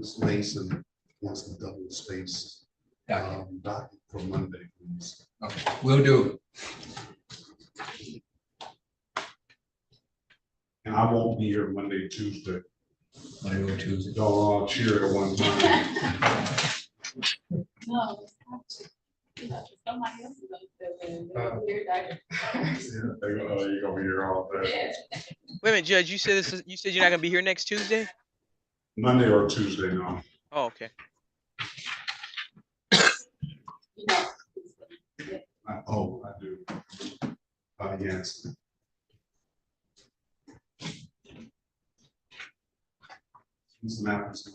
Ms. Mason wants the double space docket for Monday, please. Okay, will do. And I won't be here Monday, Tuesday. Monday or Tuesday. Y'all all cheer at one time. No, it's not. Somebody else is gonna You're gonna be here all day. Wait a minute, Judge, you said you said you're not gonna be here next Tuesday? Monday or Tuesday, no. Oh, okay. I do. Yes. This map is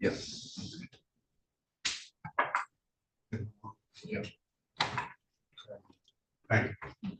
Yes. Yep. Thank you.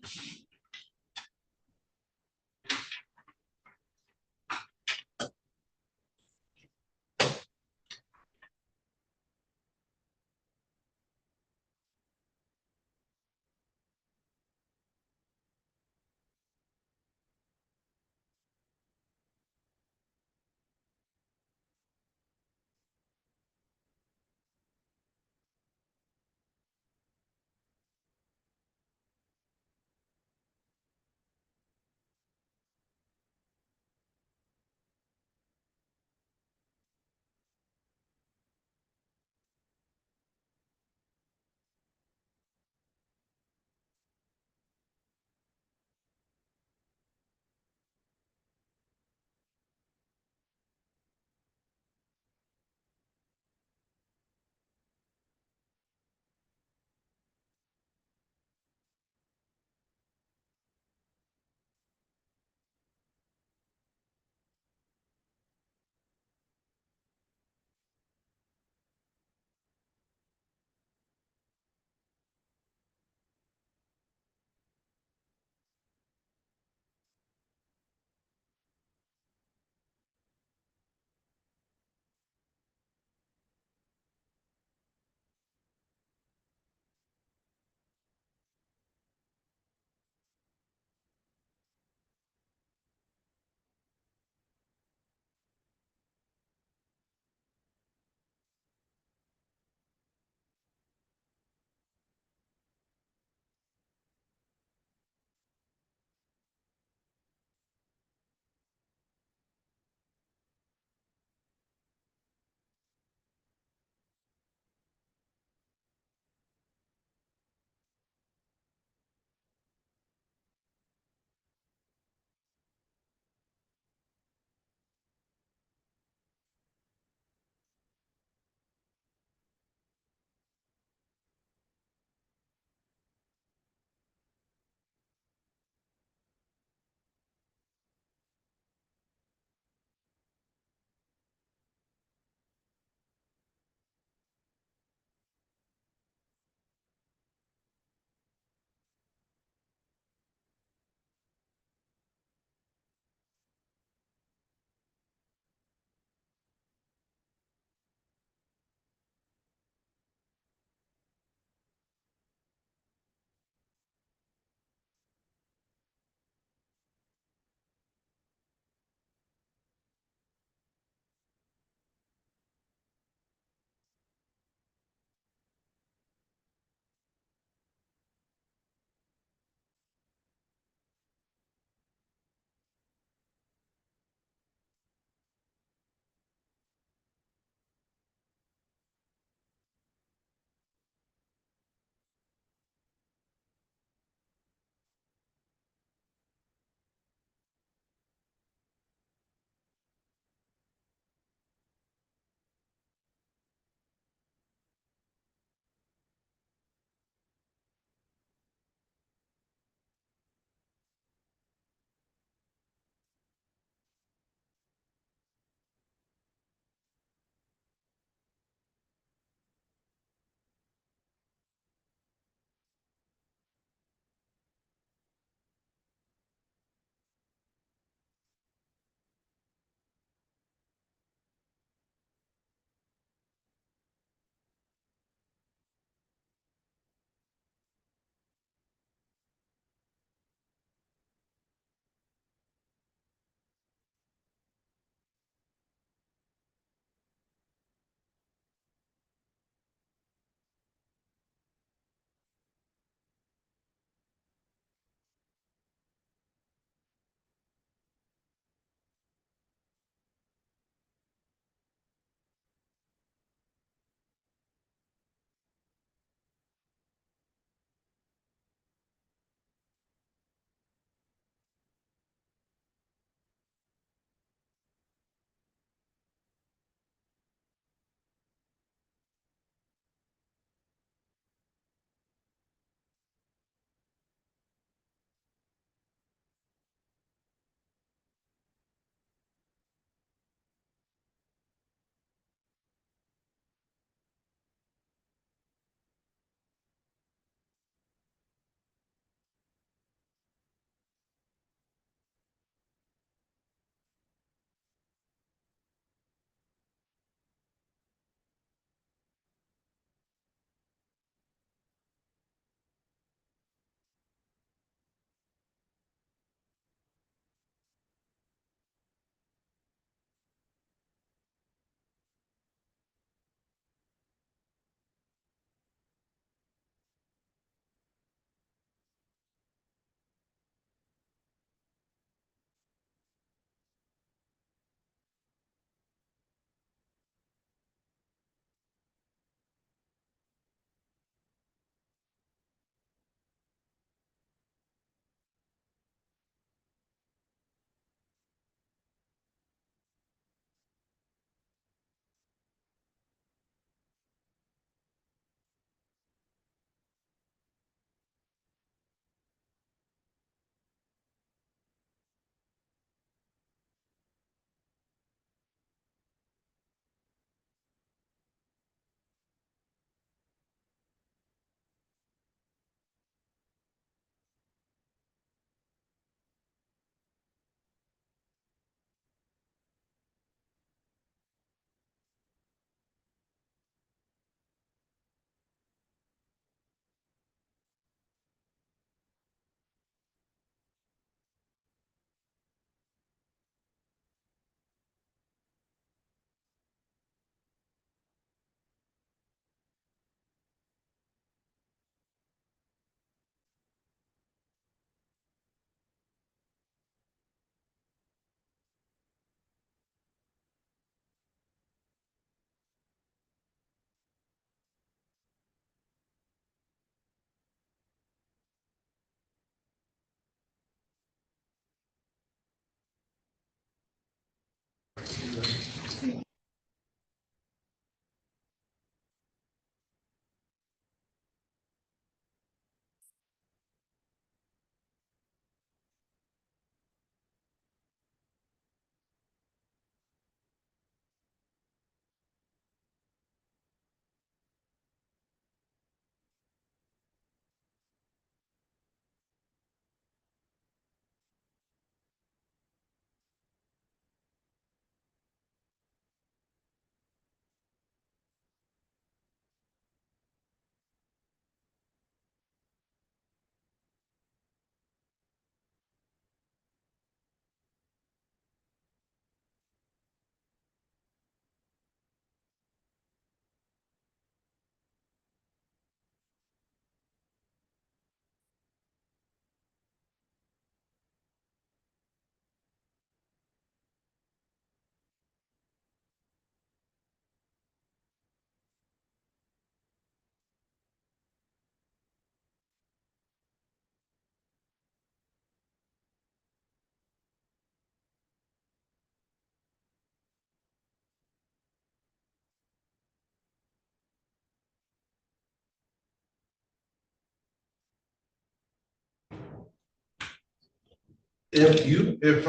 If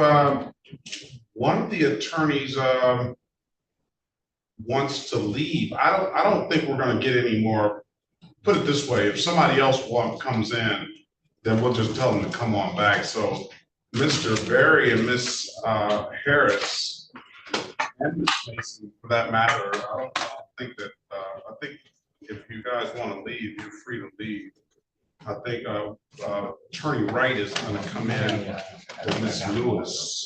one of the attorneys wants to leave, I don't think we're gonna get any more. Put it this way, if somebody else comes in, then we'll just tell them to come on back. So Mr. Berry and Miss Harris, and Ms. Mason, for that matter, I don't think that, I think if you guys wanna leave, you're free to leave. I think Attorney Wright is gonna come in with Ms. Lewis.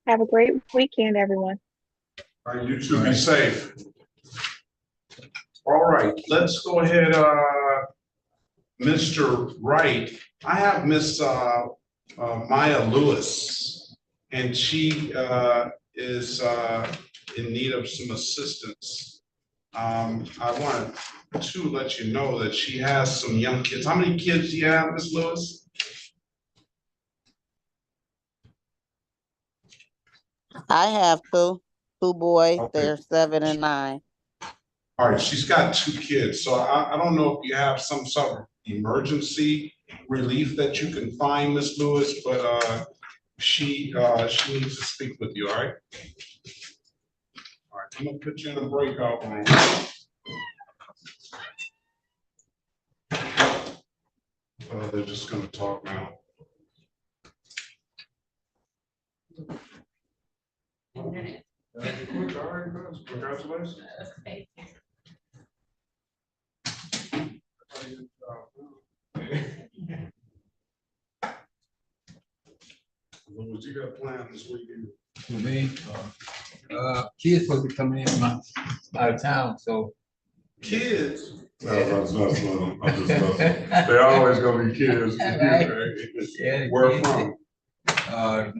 Have a great weekend, everyone. All right, you two be safe. All right, let's go ahead, Mr. Wright. I have Miss Maya Lewis, and she is in need of some assistance. I want to let you know that she has some young kids. How many kids do you have, Miss Lewis? I have two boys. Okay. They're 7 and 9. All right, she's got 2 kids, so I don't know if you have some sort of emergency relief that you can find, Miss Lewis, but she needs to speak with you, all right? All right, I'm gonna put you in a breakout room. They're just gonna talk now. Congratulations. What you got planned this weekend? For me, kids supposed to be coming in from out of town, so. Kids? No, that's I'm just messing. They're always gonna be kids. Yeah, Where kids. from?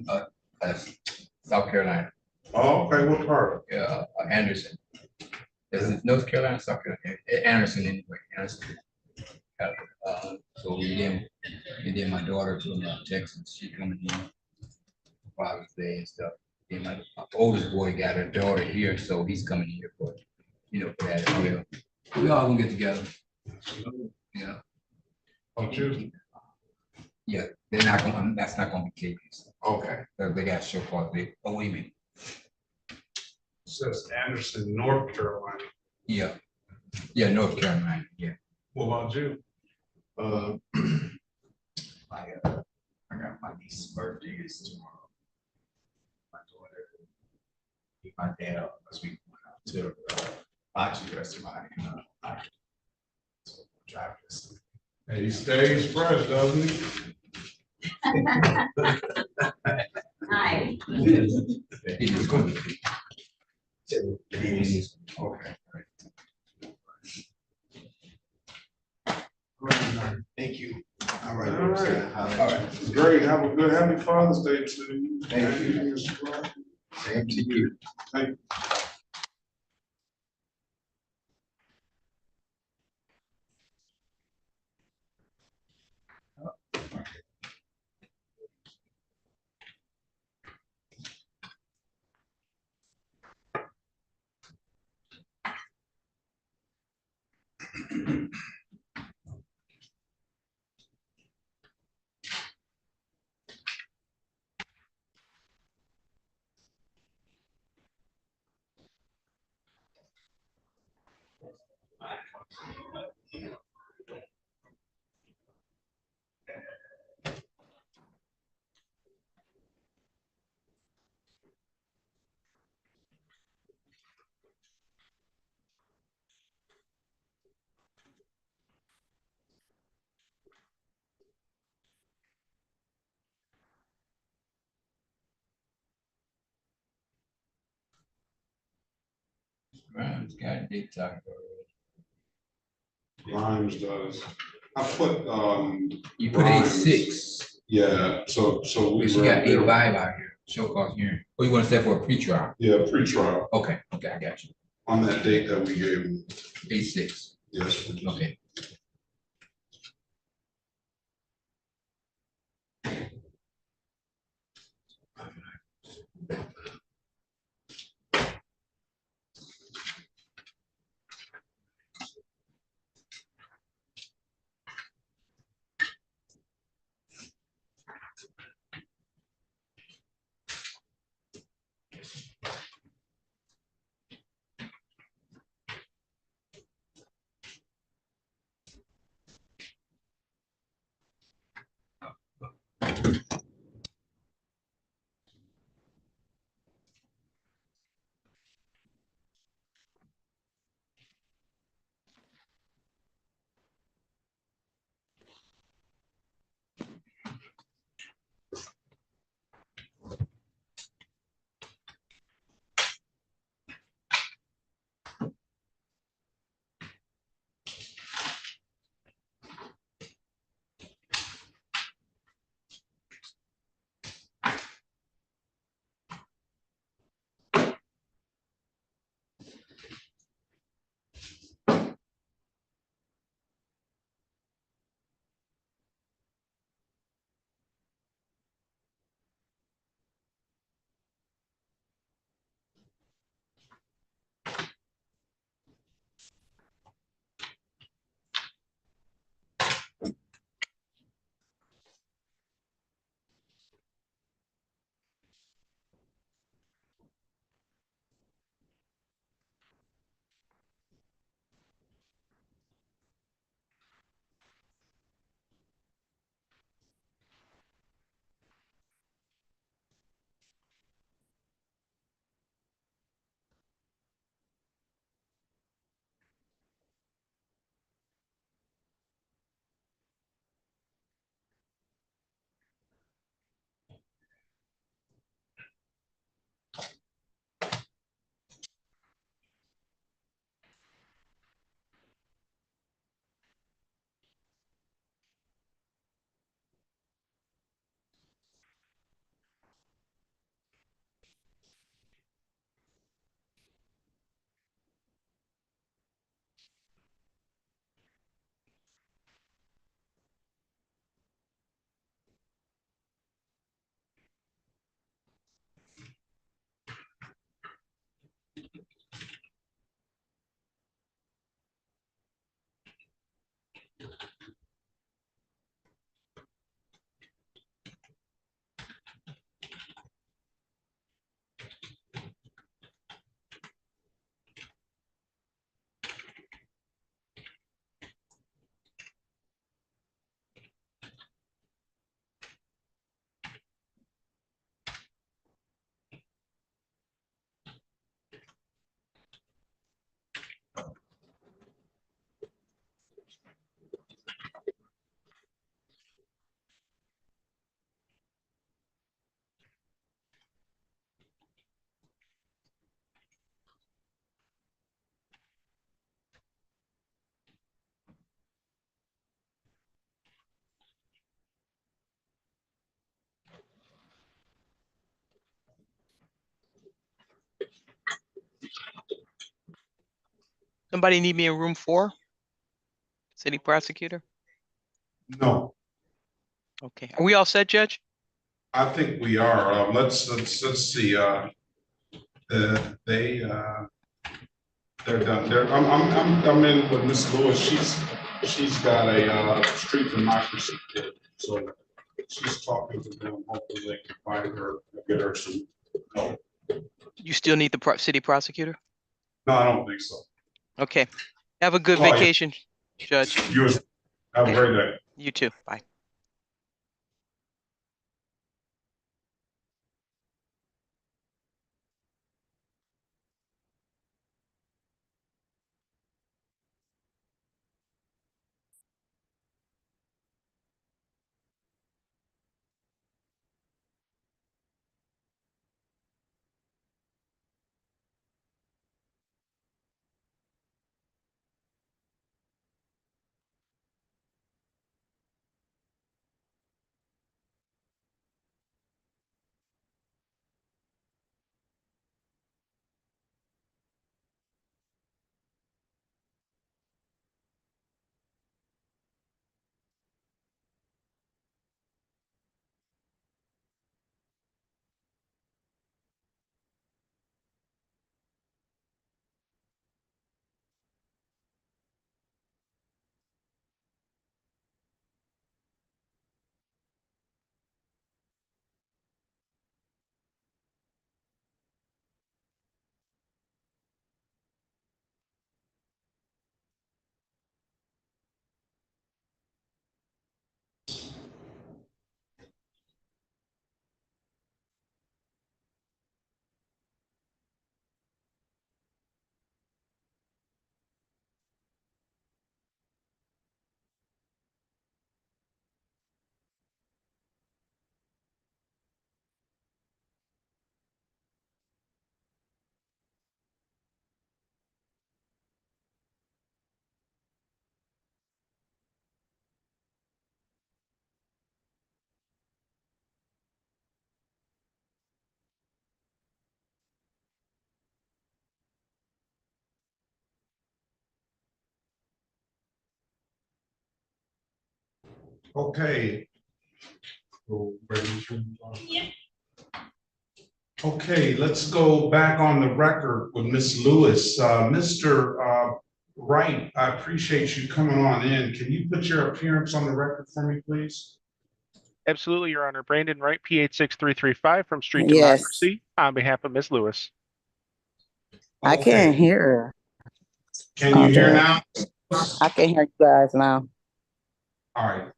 South Carolina. Oh, okay, what part? Anderson. Is it North Carolina, South Carolina? Anderson anyway, Anderson. So we then my daughter from Texas, she coming in Father's Day and stuff. And my oldest boy got a daughter here, so he's coming here for, for that as well. We all gonna get together. Yeah. Oh, you? Yeah, they're not gonna, that's not gonna be KPs. Okay. They got show called the Women. Says Anderson, North Carolina. Yeah. Yeah, North Carolina, yeah. What about you? I got my niece's birthday is tomorrow. My daughter, my dad, last week went out to boxing restaurant. Drive this. Hey, he stays fresh, doesn't he? Hi. It is going to be. Okay. Right. Happy Father's Day to you. Thank you. Mr. Clark. Same to you. Thank you. Grimes got TikTok already. Grimes does. I put, You put Grimes. 8-6. Yeah, so we. But you got 8-5 out here, show cause hearing. Or you want to set for a pre-trial? Yeah, pre-trial. Okay, I got you. On that date that we gave him. 8-6. Yes. Please. Okay. Somebody need me in room 4? City prosecutor? No, Okay. Are we all set, Judge? I think we are. Let's see. They they're done. I'm in with Miss Lewis. She's got a street democracy kit, so she's talking to them. Hopefully they can find her, get her some help. You still need the city prosecutor? No, I don't think so. Okay. Have a good Oh, yeah. vacation, Judge. You have a great day. You too. Bye. Okay. Okay, let's go back on the record with Miss Lewis. Mr. Wright, I appreciate you coming on in. Can you put your appearance on the record for me, please? Absolutely, Your Honor. Brandon Wright, P86335 from Street Yes, Democracy on behalf of Ms. Lewis. I can't hear her. Can you hear Okay. now? I can hear you guys now. All right.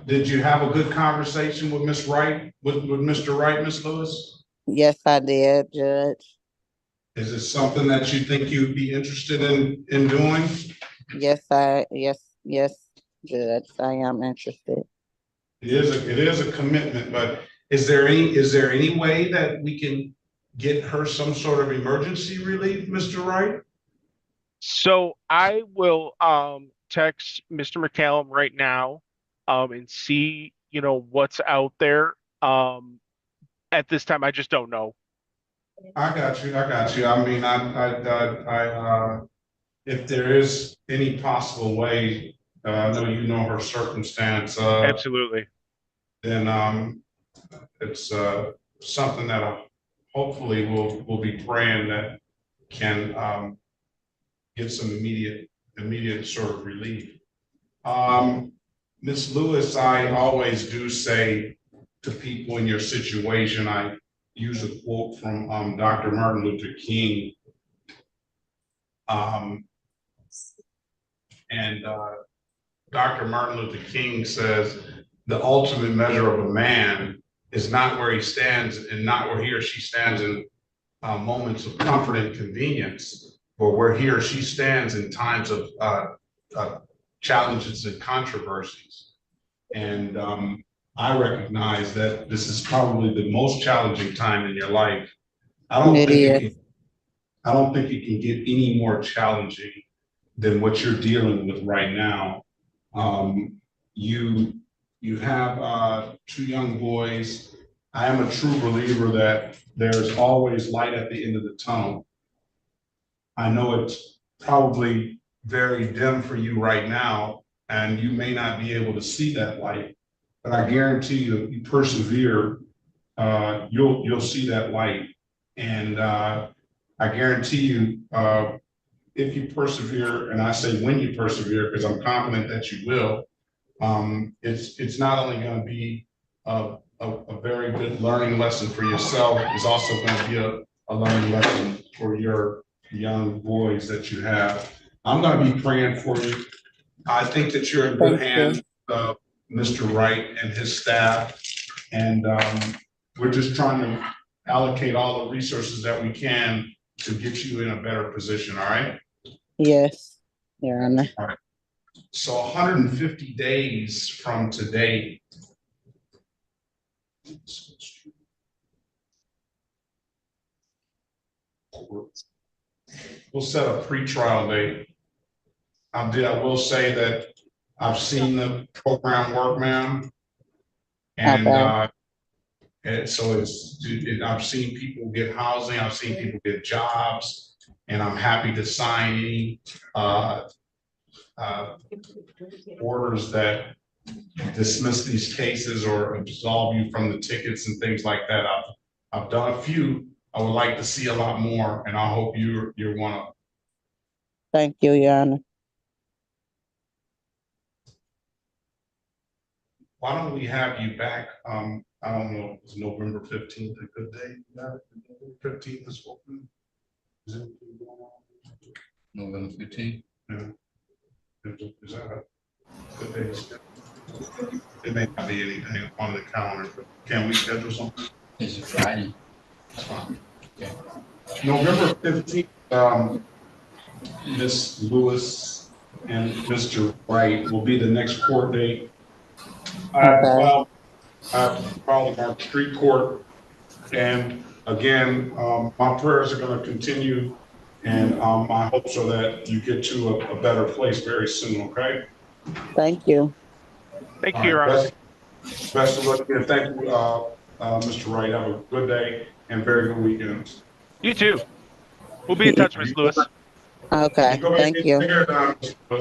Did you have a good conversation with Miss Wright, with Mr. Wright, Miss Lewis? Yes, I did, Judge. Is it something that you think you'd be interested in doing? Yes, Judge, I am interested. It is a commitment, but is there any way that we can get her some sort of emergency relief, Mr. Wright? So I will text Mr. McCallum right now and see, what's out there. At this time, I just don't know. I got you. I mean, if there is any possible way, I know you know her circumstance. Absolutely. Then it's something that hopefully we'll be praying that can get some immediate sort of relief. Ms. Lewis, I always do say to people in your situation, I use a quote from Dr. Martin Luther King. And Dr. Martin Luther King says, the ultimate measure of a man is not where he stands and not where he or she stands in moments of comfort and convenience, but where he or she stands in times of challenges and controversies. And I recognize that this is probably the most challenging time in your life. I don't think it can get any more challenging than what you're dealing with right now. You have 2 young boys. I am a true believer that there's always light at the end of the tunnel. I know it's probably very dim for you right now, and you may not be able to see that light, but I guarantee you, if you persevere, you'll see that light. And I guarantee you, if you persevere, and I say when you persevere, because I'm confident that you will, it's not only going to be a very good learning lesson for yourself, it's also going to be a learning lesson for your young boys that you have. I'm going to be praying for you. I think that you're in good hands, Mr. Wright and his staff, and we're just trying to allocate all the resources that we can to get you in a better position, all right? Yes, Your Honor. All right. So 150 days from today, we'll set a pre-trial date. I will say that I've seen the program work, ma'am. And, and so I've seen people get housing, I've seen people get jobs, and I'm happy to sign any orders that dismiss these cases or absolve you from the tickets and things like that. I've done a few. I would like to see a lot more, and I hope you're one of them. Thank you, Your Honor. Why don't we have you back? I don't know, is November 15th a good day? November 15th is open. Is it November 15th? Yeah. Is that a good day? It may not be anything on the calendar, but can we schedule something? It's a Friday. That's fine. Okay. November 15th, Ms. Lewis and Mr. Wright will be the next court date. I filed our street court, and again, my prayers are going to continue, and my hopes are that you get to a better place very soon. Okay. Thank you. Thank you, Your Honor. Best of luck, and thank you, Mr. Wright. Have a good day and very good weekend. You too. We'll be in touch, Ms. Lewis. Okay. Thank you.